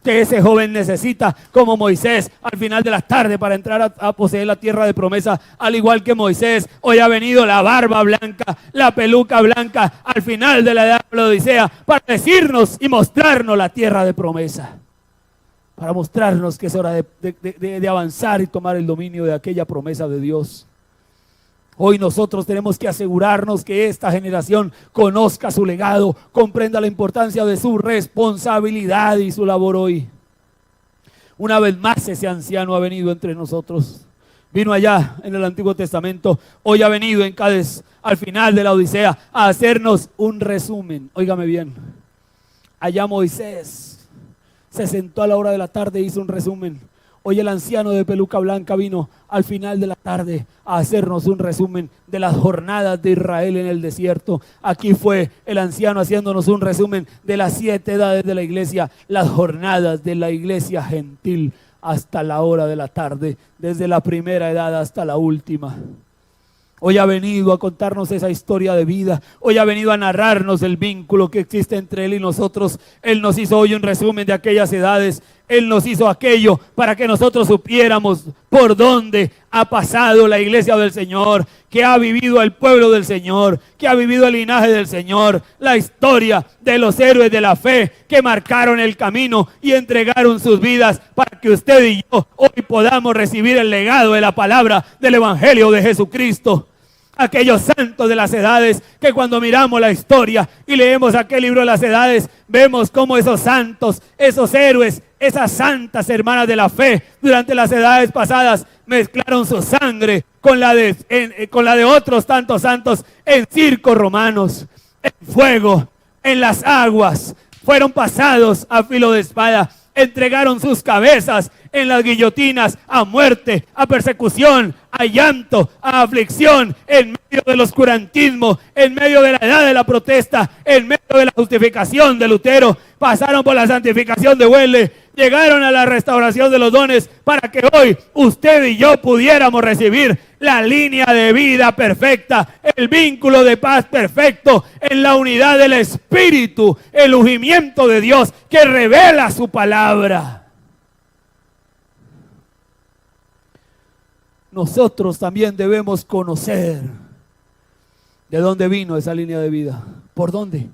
Que ese joven necesita, como Moisés, al final de la tarde para entrar a poseer la tierra de promesa, al igual que Moisés, hoy ha venido la barba blanca, la peluca blanca, al final de la edad de la Odisea, para decirnos y mostrarnos la tierra de promesa. Para mostrarnos que es hora de avanzar y tomar el dominio de aquella promesa de Dios. Hoy nosotros tenemos que asegurarnos que esta generación conozca su legado, comprenda la importancia de su responsabilidad y su labor hoy. Una vez más ese anciano ha venido entre nosotros. Vino allá en el Antiguo Testamento, hoy ha venido en Cádiz, al final de la Odisea, a hacernos un resumen. Óigame bien, allá Moisés se sentó a la hora de la tarde e hizo un resumen. Hoy el anciano de peluca blanca vino al final de la tarde a hacernos un resumen de las jornadas de Israel en el desierto. Aquí fue el anciano haciéndonos un resumen de las 7 edades de la iglesia, las jornadas de la iglesia gentil hasta la hora de la tarde, desde la primera edad hasta la última. Hoy ha venido a contarnos esa historia de vida. Hoy ha venido a narrarnos el vínculo que existe entre Él y nosotros. Él nos hizo hoy un resumen de aquellas edades Él nos hizo aquello para que nosotros supiéramos por dónde ha pasado la iglesia del Señor, que ha vivido el pueblo del Señor, que ha vivido el linaje del Señor, la historia de los héroes de la fe que marcaron el camino y entregaron sus vidas para que usted y yo hoy podamos recibir el legado de la palabra del Evangelio de Jesucristo. Aquellos santos de las edades que cuando miramos la historia y leemos aquel libro de las edades, vemos cómo esos santos, esos héroes, esas santas hermanas de la fe durante las edades pasadas mezclaron su sangre con la de otros tantos santos en circos romanos, en fuego, en las aguas, fueron pasados a filo de espada, entregaron sus cabezas en las guillotinas a muerte, a persecución, a llanto, a aflicción, en medio del oscurantismo, en medio de la edad de la protesta, en medio de la justificación de Lutero, pasaron por la santificación de Wesley, llegaron a la restauración de los dones para que hoy usted y yo pudiéramos recibir la línea de vida perfecta, el vínculo de paz perfecto, en la unidad del Espíritu, el ungimiento de Dios que revela su palabra. Nosotros también debemos conocer de dónde vino esa línea de vida, por dónde,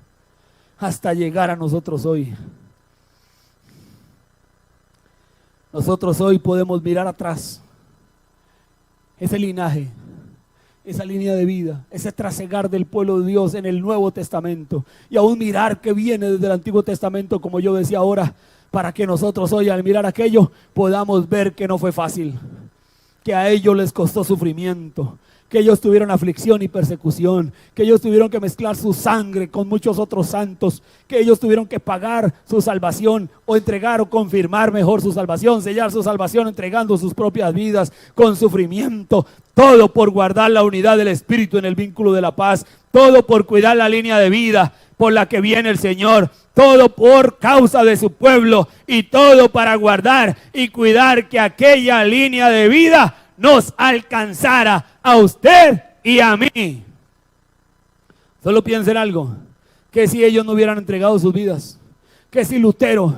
hasta llegar a nosotros hoy. Nosotros hoy podemos mirar atrás, ese linaje, esa línea de vida, ese trasegar del pueblo de Dios en el Nuevo Testamento, y aún mirar que viene desde el Antiguo Testamento, como yo decía ahora, para que nosotros hoy al mirar aquello podamos ver que no fue fácil, que a ellos les costó sufrimiento, que ellos tuvieron aflicción y persecución, que ellos tuvieron que mezclar su sangre con muchos otros santos, que ellos tuvieron que pagar su salvación o entregar o confirmar mejor su salvación, sellar su salvación entregando sus propias vidas con sufrimiento, todo por guardar la unidad del Espíritu en el vínculo de la paz, todo por cuidar la línea de vida por la que viene el Señor, todo por causa de su pueblo y todo para guardar y cuidar que aquella línea de vida nos alcanzara a usted y a mí. Solo piensen algo, que si ellos no hubieran entregado sus vidas, que si Lutero,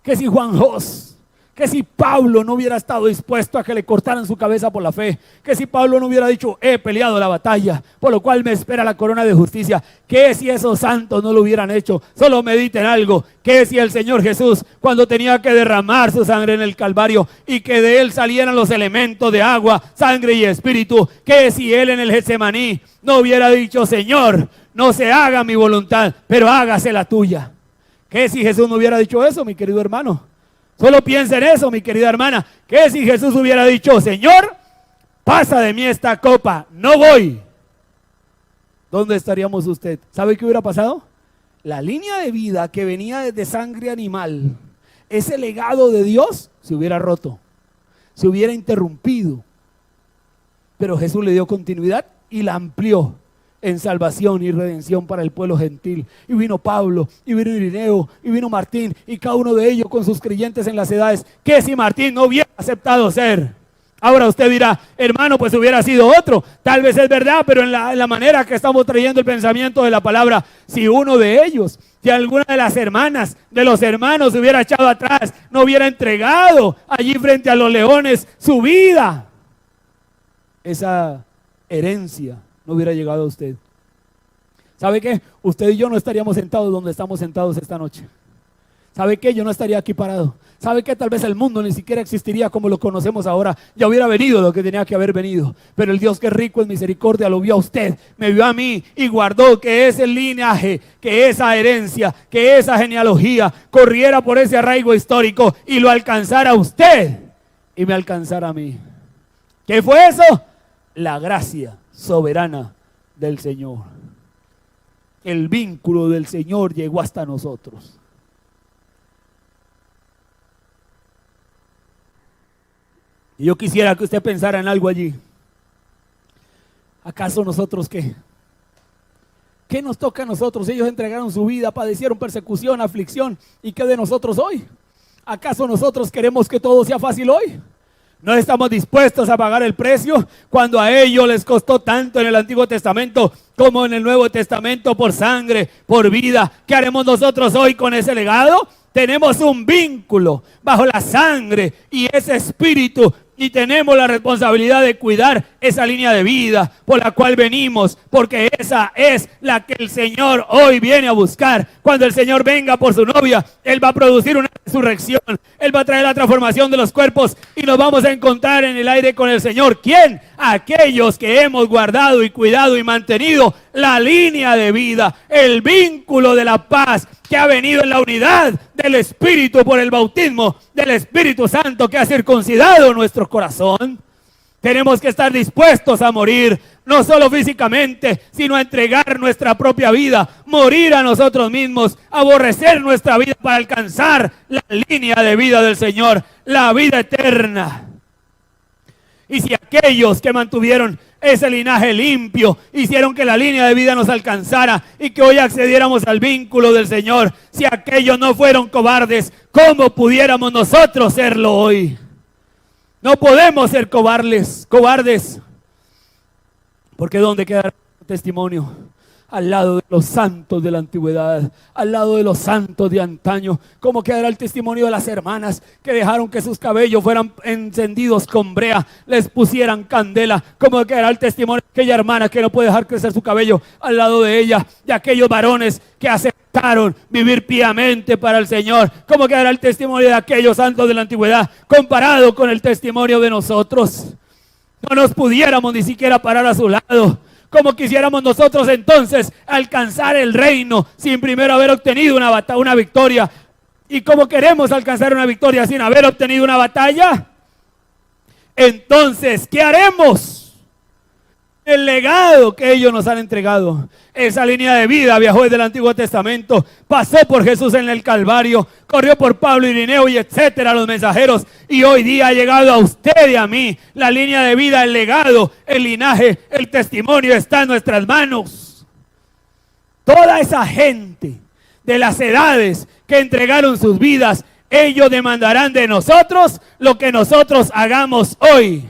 que si Juan Hus, que si Pablo no hubiera estado dispuesto a que le cortaran su cabeza por la fe, que si Pablo no hubiera dicho, he peleado la batalla, por lo cual me espera la corona de justicia, que si esos santos no lo hubieran hecho, solo mediten algo, que si el Señor Jesús, cuando tenía que derramar su sangre en el Calvario y que de él salieran los elementos de agua, sangre y espíritu, que si él en el Getsemaní no hubiera dicho, Señor, no se haga mi voluntad, pero hágase la tuya. Que si Jesús no hubiera dicho eso, mi querido hermano. Solo piensa en eso, mi querida hermana, que si Jesús hubiera dicho, Señor, pasa de mí esta copa, no voy. ¿Dónde estaríamos usted? ¿Sabe qué hubiera pasado? La línea de vida que venía desde sangre animal, ese legado de Dios, se hubiera roto, se hubiera interrumpido. Pero Jesús le dio continuidad y la amplió en salvación y redención para el pueblo gentil. Y vino Pablo, y vino Irineo, y vino Martín, y cada uno de ellos con sus creyentes en las edades, que si Martín no hubiera aceptado ser. Ahora usted dirá, hermano, pues hubiera sido otro. Tal vez es verdad, pero en la manera que estamos trayendo el pensamiento de la palabra, si uno de ellos, si alguna de las hermanas, de los hermanos se hubiera echado atrás, no hubiera entregado allí frente a los leones su vida, esa herencia no hubiera llegado a usted. ¿Sabe qué? Usted y yo no estaríamos sentados donde estamos sentados esta noche. ¿Sabe qué? Yo no estaría aquí parado. ¿Sabe qué? Tal vez el mundo ni siquiera existiría como lo conocemos ahora. Ya hubiera venido lo que tenía que haber venido. Pero el Dios que es rico en misericordia lo vio a usted, me vio a mí y guardó que ese linaje, que esa herencia, que esa genealogía corriera por ese arraigo histórico y lo alcanzara a usted y me alcanzara a mí. ¿Qué fue eso? La gracia soberana del Señor. El vínculo del Señor llegó hasta nosotros. Y yo quisiera que usted pensara en algo allí. ¿Acaso nosotros qué? ¿Qué nos toca a nosotros? Ellos entregaron su vida, padecieron persecución, aflicción. ¿Y qué de nosotros hoy? ¿Acaso nosotros queremos que todo sea fácil hoy? No estamos dispuestos a pagar el precio cuando a ellos les costó tanto en el Antiguo Testamento como en el Nuevo Testamento por sangre, por vida. ¿Qué haremos nosotros hoy con ese legado? Tenemos un vínculo bajo la sangre y ese espíritu, y tenemos la responsabilidad de cuidar esa línea de vida por la cual venimos, porque esa es la que el Señor hoy viene a buscar. Cuando el Señor venga por su novia, Él va a producir una resurrección, Él va a traer la transformación de los cuerpos y nos vamos a encontrar en el aire con el Señor. ¿Quién? Aquellos que hemos guardado y cuidado y mantenido la línea de vida, el vínculo de la paz que ha venido en la unidad del Espíritu por el bautismo del Espíritu Santo que ha circuncidado nuestro corazón. Tenemos que estar dispuestos a morir, no solo físicamente, sino a entregar nuestra propia vida, morir a nosotros mismos, aborrecer nuestra vida para alcanzar la línea de vida del Señor, la vida eterna. Y si aquellos que mantuvieron ese linaje limpio hicieron que la línea de vida nos alcanzara y que hoy accediéramos al vínculo del Señor, si aquellos no fueron cobardes, ¿cómo pudiéramos nosotros serlo hoy? No podemos ser cobardes, porque ¿dónde quedará el testimonio? Al lado de los santos de la antigüedad, al lado de los santos de antaño. ¿Cómo quedará el testimonio de las hermanas que dejaron que sus cabellos fueran encendidos con brea, les pusieran candela? ¿Cómo quedará el testimonio de aquella hermana que no puede dejar crecer su cabello al lado de ella? De aquellos varones que aceptaron vivir piamente para el Señor. ¿Cómo quedará el testimonio de aquellos santos de la antigüedad comparado con el testimonio de nosotros? No nos pudiéramos ni siquiera parar a su lado. ¿Cómo quisiéramos nosotros entonces alcanzar el reino sin primero haber obtenido una victoria? ¿Y cómo queremos alcanzar una victoria sin haber obtenido una batalla? Entonces, ¿qué haremos? El legado que ellos nos han entregado, esa línea de vida viajó desde el Antiguo Testamento, pasó por Jesús en el Calvario, corrió por Pablo, Irineo y etcétera, los mensajeros, y hoy día ha llegado a usted y a mí. La línea de vida, el legado, el linaje, el testimonio está en nuestras manos. Toda esa gente de las edades que entregaron sus vidas, ellos demandarán de nosotros lo que nosotros hagamos hoy.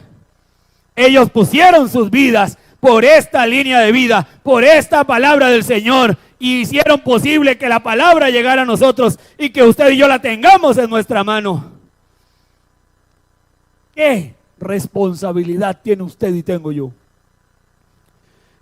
Ellos pusieron sus vidas por esta línea de vida, por esta palabra del Señor, y hicieron posible que la palabra llegara a nosotros y que usted y yo la tengamos en nuestra mano. ¿Qué responsabilidad tiene usted y tengo yo?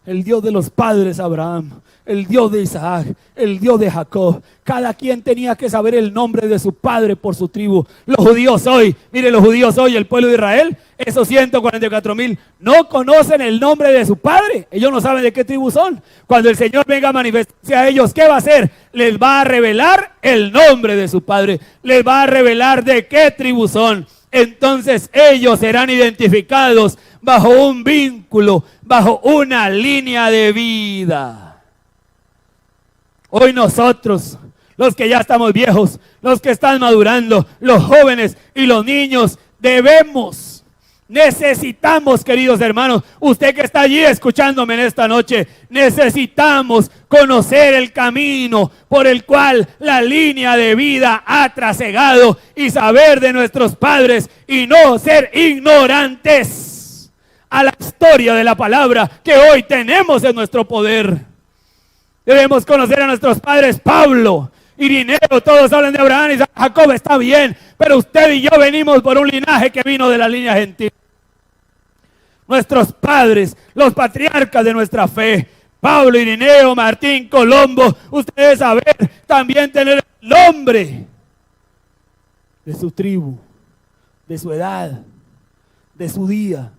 El Dios de los padres Abraham, el Dios de Isaac, el Dios de Jacob. Cada quien tenía que saber el nombre de su padre por su tribu. Los judíos hoy, mire, los judíos hoy, el pueblo de Israel, esos 144,000, no conocen el nombre de su padre. Ellos no saben de qué tribu son. Cuando el Señor venga a manifestarse a ellos, ¿qué va a hacer? Les va a revelar el nombre de su padre. Les va a revelar de qué tribu son. Entonces ellos serán identificados bajo un vínculo, bajo una línea de vida. Hoy nosotros, los que ya estamos viejos, los que están madurando, los jóvenes y los niños, necesitamos, queridos hermanos, usted que está allí escuchándome en esta noche, necesitamos conocer el camino por el cual la línea de vida ha trasegado y saber de nuestros padres y no ser ignorantes a la historia de la palabra que hoy tenemos en nuestro poder. Debemos conocer a nuestros padres. Pablo, Irineo, todos hablan de Abraham y Jacob, está bien, pero usted y yo venimos por un linaje que vino de la línea gentil. Nuestros padres, los patriarcas de nuestra fe, Pablo, Irineo, Martín, Colombo, ustedes saber también tener el nombre de su tribu, de su edad, de su día,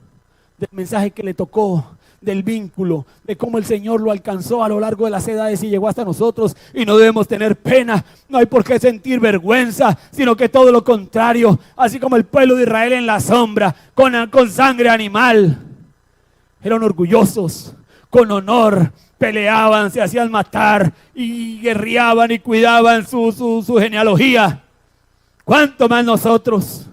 del mensaje que le tocó, del vínculo, de cómo el Señor lo alcanzó a lo largo de las edades y llegó hasta nosotros, y no debemos tener pena, no hay por qué sentir vergüenza, sino que todo lo contrario, así como el pueblo de Israel en la sombra, con sangre animal, eran orgullosos, con honor, peleaban, se hacían matar y guerreaban y cuidaban su genealogía. ¿Cuánto más nosotros?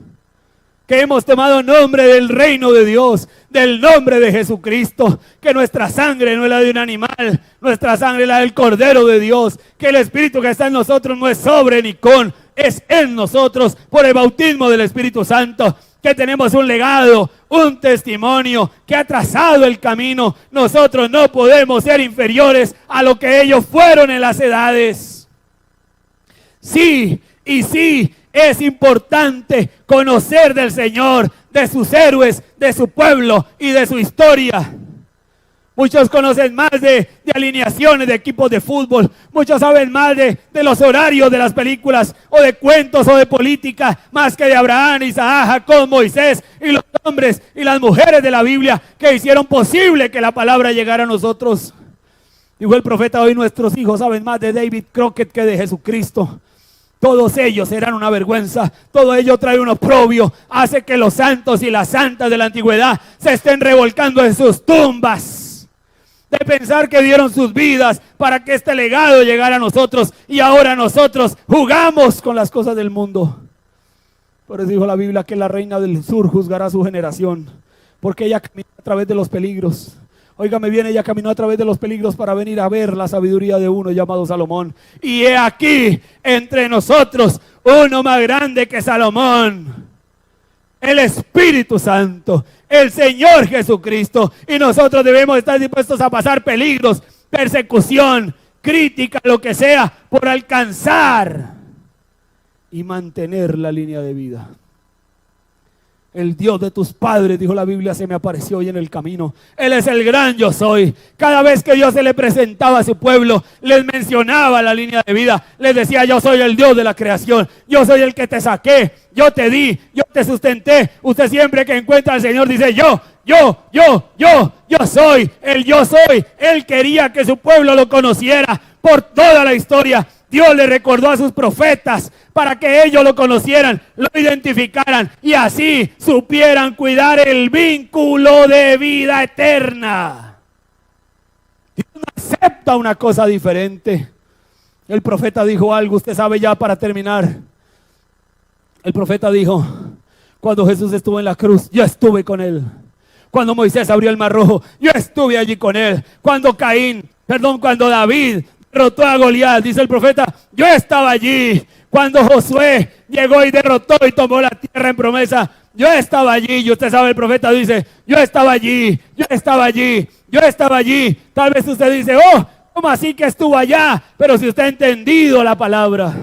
Que hemos tomado nombre del reino de Dios, del nombre de Jesucristo, que nuestra sangre no es la de un animal, nuestra sangre es la del Cordero de Dios, que el Espíritu que está en nosotros no es sobre ni con, es en nosotros por el bautismo del Espíritu Santo, que tenemos un legado, un testimonio que ha trazado el camino. Nosotros no podemos ser inferiores a lo que ellos fueron en las edades. Sí, y sí, es importante conocer del Señor, de sus héroes, de su pueblo y de su historia. Muchos conocen más de alineaciones de equipos de fútbol. Muchos saben más de los horarios de las películas, o de cuentos, o de política, más que de Abraham, Isaac, Jacob, Moisés y los hombres y las mujeres de la Biblia que hicieron posible que la palabra llegara a nosotros. Dijo el profeta: hoy nuestros hijos saben más de David Crockett que de Jesucristo. Todos ellos serán una vergüenza, todo ello trae un oprobio, hace que los santos y las santas de la antigüedad se estén revolcando en sus tumbas, de pensar que dieron sus vidas para que este legado llegara a nosotros, y ahora nosotros jugamos con las cosas del mundo. Por eso dijo la Biblia que la reina del sur juzgará a su generación, porque ella caminó a través de los peligros. Óigame bien, ella caminó a través de los peligros para venir a ver la sabiduría de uno llamado Salomón. Y he aquí entre nosotros uno más grande que Salomón, el Espíritu Santo, el Señor Jesucristo. Y nosotros debemos estar dispuestos a pasar peligros, persecución, crítica, lo que sea, por alcanzar y mantener la línea de vida. El Dios de tus padres, dijo la Biblia, se me apareció hoy en el camino. Él es el gran yo soy. Cada vez que Dios se le presentaba a su pueblo, les mencionaba la línea de vida. Les decía: yo soy el Dios de la creación. Yo soy el que te saqué. Yo te di. Yo te sustenté. Usted siempre que encuentra al Señor dice: yo soy. El yo soy. Él quería que su pueblo lo conociera por toda la historia. Dios le recordó a sus profetas para que ellos lo conocieran, lo identificaran y así supieran cuidar el vínculo de vida eterna. Dios no acepta una cosa diferente. El profeta dijo algo, usted sabe, ya para terminar. El profeta dijo: cuando Jesús estuvo en la cruz, yo estuve con él. Cuando Moisés abrió el mar rojo, yo estuve allí con él. Cuando David derrotó a Goliat, dice el profeta, yo estaba allí. Cuando Josué llegó y derrotó y tomó la tierra en promesa, yo estaba allí. Y usted sabe, el profeta dice: yo estaba allí. Tal vez usted dice: oh, ¿cómo así que estuvo allá? Pero si usted ha entendido la palabra,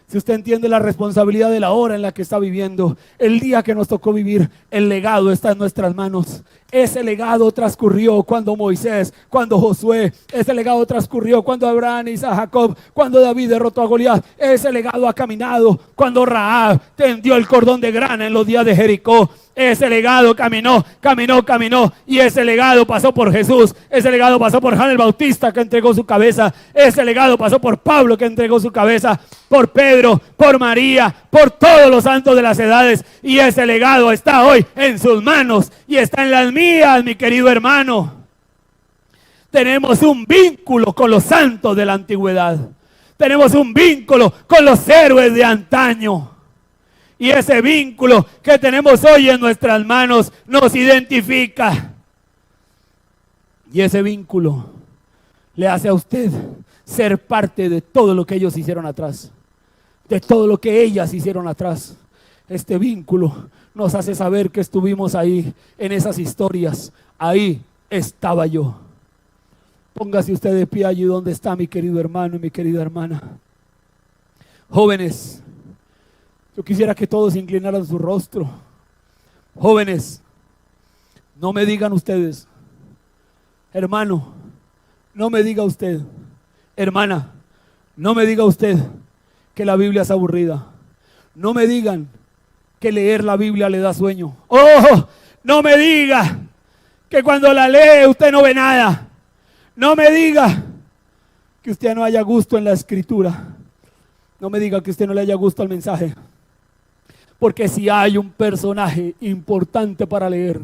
si usted entiende la responsabilidad de la hora en la que está viviendo, el día que nos tocó vivir, el legado está en nuestras manos. Ese legado transcurrió cuando Moisés, cuando Josué, ese legado transcurrió cuando Abraham, Isaac, Jacob, cuando David derrotó a Goliat. Ese legado ha caminado cuando Rahab tendió el cordón de grana en los días de Jericó. Ese legado caminó, y ese legado pasó por Jesús. Ese legado pasó por Juan el Bautista, que entregó su cabeza. Ese legado pasó por Pablo, que entregó su cabeza, por Pedro, por María, por todos los santos de las edades. Y ese legado está hoy en sus manos y está en las mías, mi querido hermano. Tenemos un vínculo con los santos de la antigüedad. Tenemos un vínculo con los héroes de antaño. Y ese vínculo que tenemos hoy en nuestras manos nos identifica. Y ese vínculo le hace a usted ser parte de todo lo que ellos hicieron atrás, de todo lo que ellas hicieron atrás. Este vínculo nos hace saber que estuvimos ahí en esas historias. Ahí estaba yo. Póngase usted de pie allí donde está, mi querido hermano y mi querida hermana. Jóvenes, yo quisiera que todos inclinaran su rostro. Jóvenes, no me digan ustedes, hermano, no me diga usted, hermana, no me diga usted que la Biblia es aburrida. No me digan que leer la Biblia le da sueño. ¡Oh! No me diga que cuando la lee usted no ve nada. No me diga que usted no haya gusto en la escritura. No me diga que usted no le haya gusto al mensaje. Porque si hay un personaje importante para leer,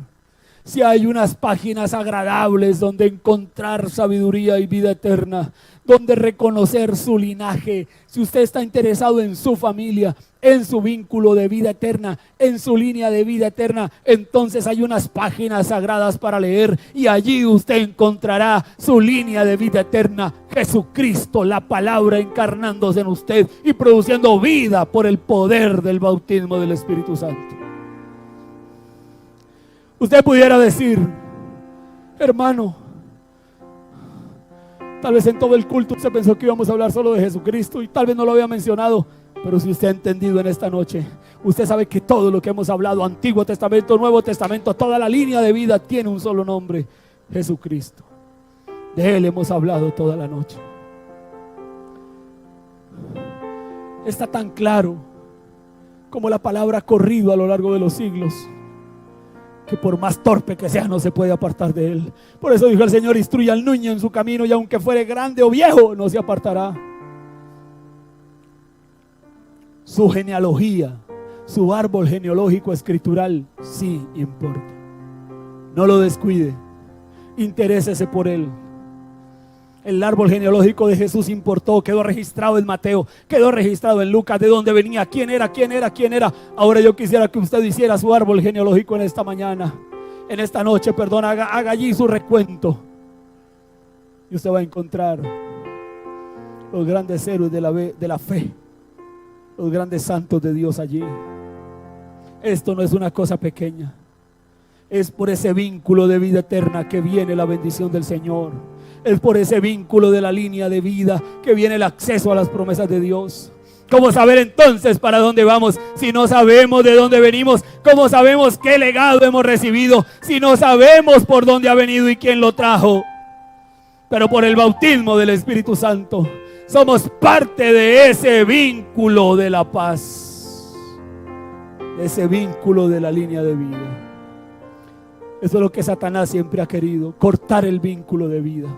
si hay unas páginas agradables donde encontrar sabiduría y vida eterna, donde reconocer su linaje, si usted está interesado en su familia, en su vínculo de vida eterna, en su línea de vida eterna, entonces hay unas páginas sagradas para leer y allí usted encontrará su línea de vida eterna, Jesucristo, la palabra encarnándose en usted y produciendo vida por el poder del bautismo del Espíritu Santo. Usted pudiera decir, hermano, tal vez en todo el culto usted pensó que íbamos a hablar solo de Jesucristo y tal vez no lo había mencionado, pero si usted ha entendido en esta noche, usted sabe que todo lo que hemos hablado, Antiguo Testamento, Nuevo Testamento, toda la línea de vida tiene un solo nombre, Jesucristo. De Él hemos hablado toda la noche. Está tan claro como la palabra ha corrido a lo largo de los siglos, que por más torpe que sea no se puede apartar de Él. Por eso dijo el Señor: instruye al niño en su camino, y aunque fuere grande o viejo no se apartará. Su genealogía, su árbol genealógico escritural sí importa. No lo descuide, interésese por él. El árbol genealógico de Jesús importó, quedó registrado en Mateo, quedó registrado en Lucas, de dónde venía, quién era. Ahora yo quisiera que usted hiciera su árbol genealógico en esta mañana, en esta noche, perdón, haga allí su recuento. Y usted va a encontrar los grandes héroes de la fe, los grandes santos de Dios allí. Esto no es una cosa pequeña. Es por ese vínculo de vida eterna que viene la bendición del Señor. Es por ese vínculo de la línea de vida que viene el acceso a las promesas de Dios. ¿Cómo saber entonces para dónde vamos si no sabemos de dónde venimos? ¿Cómo sabemos qué legado hemos recibido si no sabemos por dónde ha venido y quién lo trajo? Pero por el bautismo del Espíritu Santo somos parte de ese vínculo de la paz, de ese vínculo de la línea de vida. Eso es lo que Satanás siempre ha querido, cortar el vínculo de vida.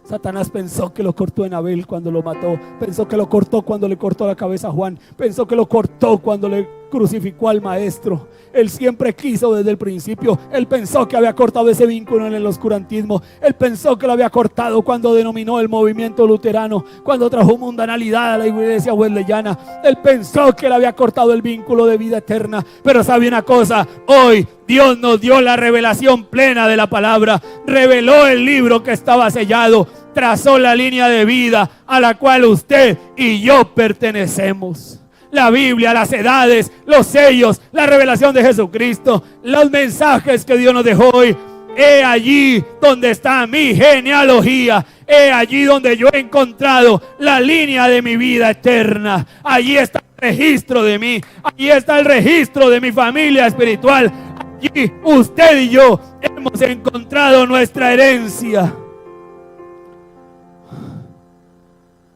Satanás pensó que lo cortó en Abel cuando lo mató, pensó que lo cortó cuando le cortó la cabeza a Juan, pensó que lo cortó cuando le crucificó al maestro. Él siempre quiso desde el principio, él pensó que había cortado ese vínculo en el oscurantismo, él pensó que lo había cortado cuando denominó el movimiento luterano, cuando trajo mundanalidad a la iglesia wesleyana, él pensó que le había cortado el vínculo de vida eterna. Pero sabe una cosa, hoy Dios nos dio la revelación plena de la palabra, reveló el libro que estaba sellado, trazó la línea de vida a la cual usted y yo pertenecemos. La Biblia, las edades, los sellos, la revelación de Jesucristo, los mensajes que Dios nos dejó hoy. He allí donde está mi genealogía. He allí donde yo he encontrado la línea de mi vida eterna. Allí está el registro de mí. Allí está el registro de mi familia espiritual. Allí usted y yo hemos encontrado nuestra herencia.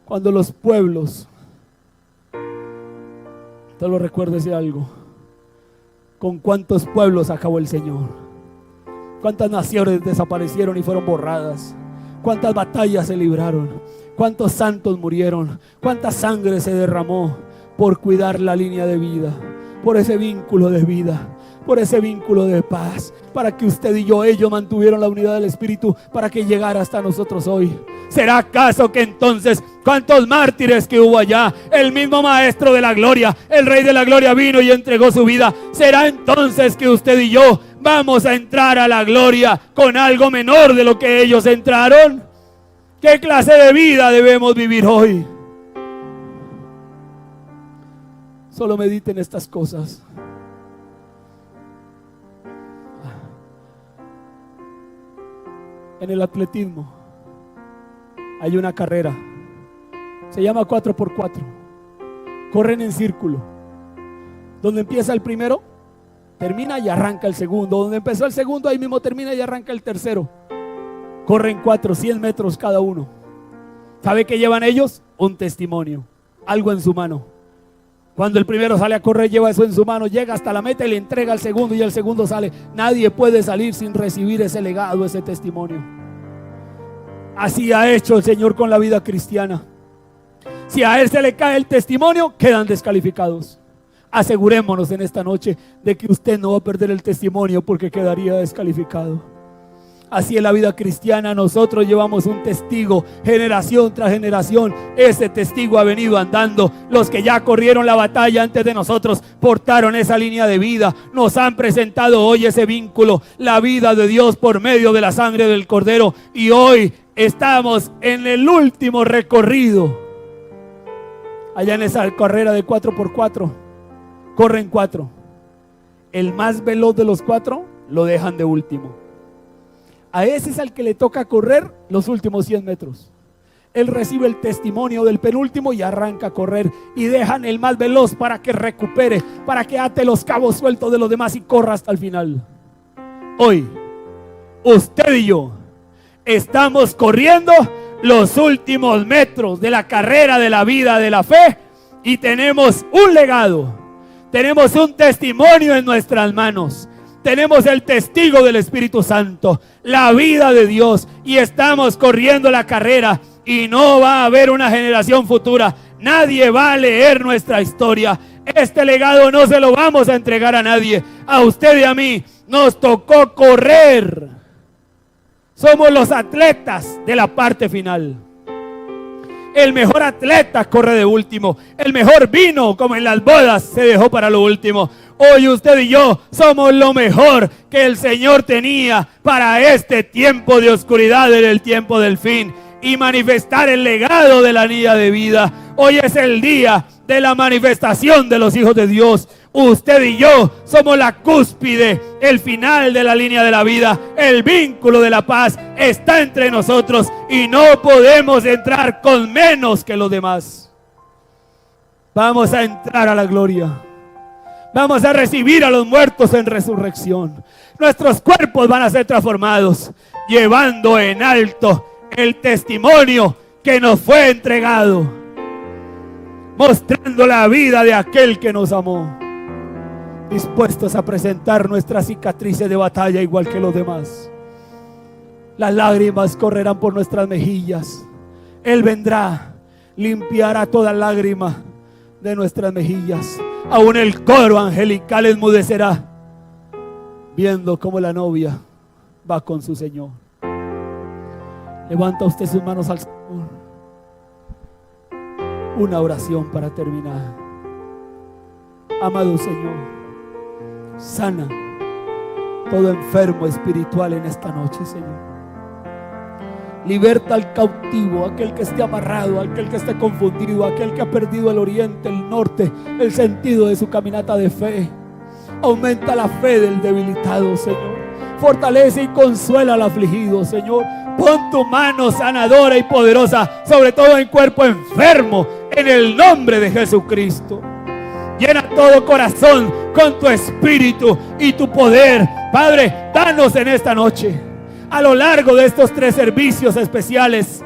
Cuando los pueblos, te lo recuerdo decir algo, ¿con cuántos pueblos acabó el Señor? ¿Cuántas naciones desaparecieron y fueron borradas? ¿Cuántas batallas se libraron? ¿Cuántos santos murieron? ¿Cuánta sangre se derramó por cuidar la línea de vida? Por ese vínculo de vida, por ese vínculo de paz, para que usted y yo, ellos mantuvieron la unidad del Espíritu, para que llegara hasta nosotros hoy. ¿Será acaso que entonces cuántos mártires que hubo allá, el mismo Maestro de la Gloria, el Rey de la Gloria vino y entregó su vida? ¿Será entonces que usted y yo vamos a entrar a la gloria con algo menor de lo que ellos entraron? ¿Qué clase de vida debemos vivir hoy? Solo mediten estas cosas. En el atletismo hay una carrera, se llama 4x4, corren en círculo. Donde empieza el primero, termina y arranca el segundo. Donde empezó el segundo, ahí mismo termina y arranca el tercero. Corren 400 metros cada uno. ¿Sabe qué llevan ellos? Un testimonio, algo en su mano. Cuando el primero sale a correr, lleva eso en su mano, llega hasta la meta y le entrega al segundo, y el segundo sale. Nadie puede salir sin recibir ese legado, ese testimonio. Así ha hecho el Señor con la vida cristiana. Si a él se le cae el testimonio, quedan descalificados. Asegurémonos en esta noche de que usted no va a perder el testimonio, porque quedaría descalificado. Así en la vida cristiana nosotros llevamos un testigo, generación tras generación. Ese testigo ha venido andando. Los que ya corrieron la batalla antes de nosotros portaron esa línea de vida. Nos han presentado hoy ese vínculo, la vida de Dios por medio de la sangre del Cordero. Y hoy estamos en el último recorrido. Allá en esa carrera de 4x4 corren 4. El más veloz de los 4 lo dejan de último. A ese es al que le toca correr los últimos 100 metros. Él recibe el testimonio del penúltimo y arranca a correr, y dejan el más veloz para que recupere, para que ate los cabos sueltos de los demás y corra hasta el final. Hoy, usted y yo estamos corriendo los últimos metros de la carrera de la vida de la fe, y tenemos un legado, tenemos un testimonio en nuestras manos, tenemos el testigo del Espíritu Santo, la vida de Dios, y estamos corriendo la carrera. Y no va a haber una generación futura. Nadie va a leer nuestra historia. Este legado no se lo vamos a entregar a nadie. A usted y a mí nos tocó correr. Somos los atletas de la parte final. El mejor atleta corre de último. El mejor vino, como en las bodas, se dejó para lo último. Hoy usted y yo somos lo mejor que el Señor tenía para este tiempo de oscuridad, en el tiempo del fin, y manifestar el legado de la niña de vida. Hoy es el día de la manifestación de los hijos de Dios. Usted y yo somos la cúspide, el final de la línea de la vida. El vínculo de la paz está entre nosotros y no podemos entrar con menos que los demás. Vamos a entrar a la gloria. Vamos a recibir a los muertos en resurrección. Nuestros cuerpos van a ser transformados, llevando en alto el testimonio que nos fue entregado, mostrando la vida de aquel que nos amó, dispuestos a presentar nuestras cicatrices de batalla igual que los demás. Las lágrimas correrán por nuestras mejillas. Él vendrá, limpiará toda lágrima de nuestras mejillas. Aún el coro angelical enmudecerá, viendo cómo la novia va con su Señor. Levanta usted sus manos al Señor. Una oración para terminar. Amado Señor, sana todo enfermo espiritual en esta noche, Señor. Liberta al cautivo, aquel que esté amarrado, aquel que esté confundido, aquel que ha perdido el oriente, el norte, el sentido de su caminata de fe. Aumenta la fe del debilitado, Señor. Fortalece y consuela al afligido, Señor. Pon tu mano sanadora y poderosa, sobre todo en cuerpo enfermo, en el nombre de Jesucristo. Llena todo corazón con tu espíritu y tu poder. Padre, danos en esta noche, a lo largo de estos 3 servicios especiales,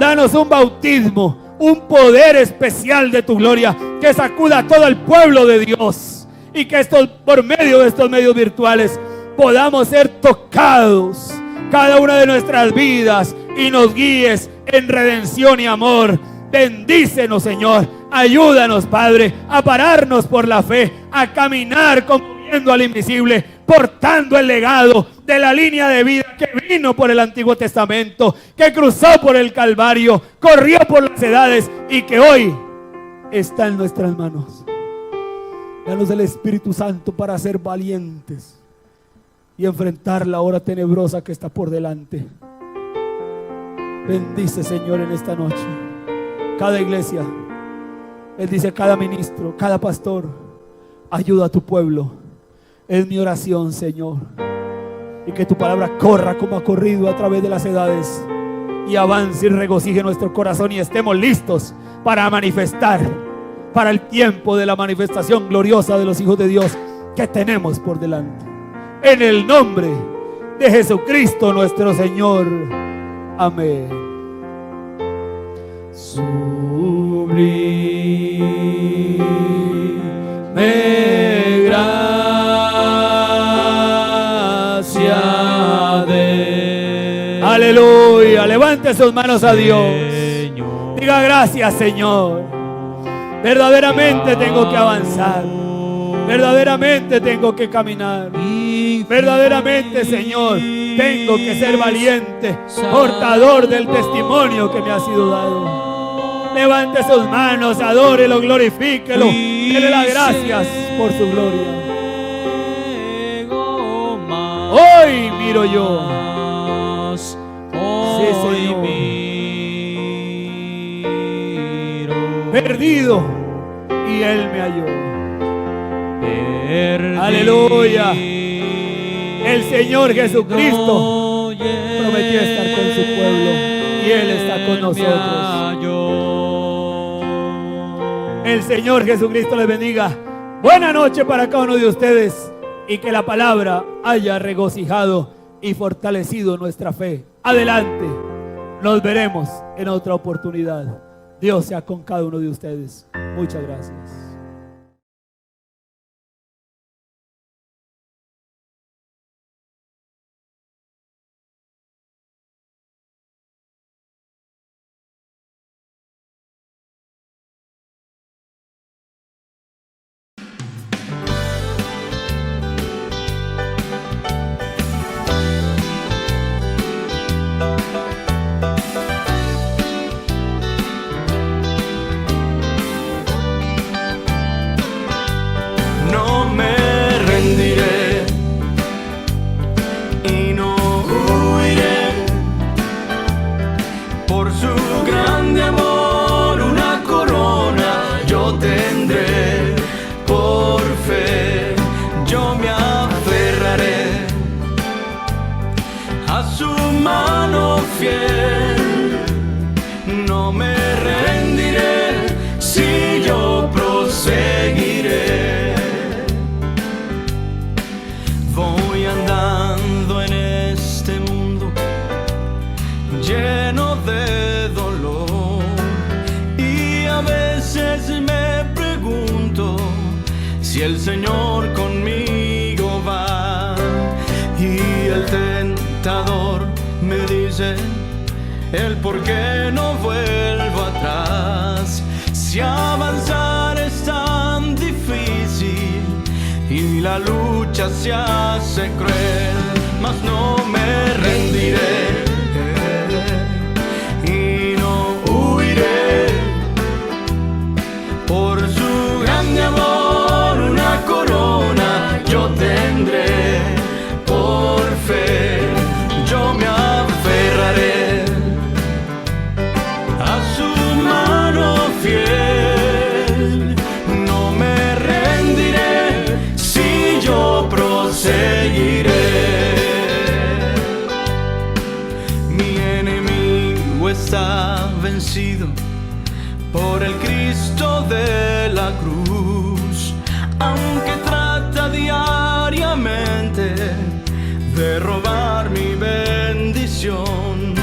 danos un bautismo, un poder especial de tu gloria, que sacuda a todo el pueblo de Dios, y que por medio de estos medios virtuales podamos ser tocados cada una de nuestras vidas, y nos guíes en redención y amor. Bendícenos, Señor. Ayúdanos, Padre, a pararnos por la fe, a caminar como viendo al invisible, portando el legado de la línea de vida que vino por el Antiguo Testamento, que cruzó por el Calvario, corrió por las edades y que hoy está en nuestras manos. Danos el Espíritu Santo para ser valientes y enfrentar la hora tenebrosa que está por delante. Bendice, Señor, en esta noche cada iglesia. Bendice cada ministro, cada pastor. Ayuda a tu pueblo. Es mi oración, Señor. Y que tu palabra corra como ha corrido a través de las edades, y avance y regocije nuestro corazón, y estemos listos para manifestar, para el tiempo de la manifestación gloriosa de los hijos de Dios que tenemos por delante. En el nombre de Jesucristo nuestro Señor. Amén. Sublime gracia de... Aleluya. Levante sus manos a Dios. Diga gracias, Señor. Verdaderamente tengo que avanzar. Verdaderamente tengo que caminar. Verdaderamente, Señor, tengo que ser valiente, portador del testimonio que me ha sido dado. Levante sus manos, adórelo, glorifíquelo, déle las gracias por su gloria. Hoy miro yo. Sí, Señor. Perdido, y Él me halló. Aleluya. El Señor Jesucristo prometió estar con su pueblo y Él está con nosotros. El Señor Jesucristo les bendiga. Buena noche para cada uno de ustedes y que la palabra haya regocijado y fortalecido nuestra fe. Adelante, nos veremos en otra oportunidad. Dios sea con cada uno de ustedes. Muchas gracias. El Señor conmigo va y el tentador me dice el por qué no vuelvo atrás. Si avanzar es tan difícil y la lucha se hace cruel, mas no me rendiré y no huiré. Por su grande amor corona yo tendré, por fe yo me aferraré a su mano fiel. No me rendiré si yo proseguiré. Mi enemigo está vencido por el Cristo de la cruz. Aunque trata diariamente de robar mi bendición,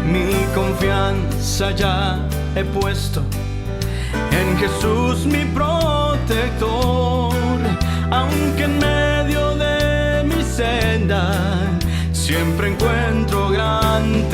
mi confianza ya he puesto en Jesús mi protector. Aunque en medio de mi senda siempre encuentro gran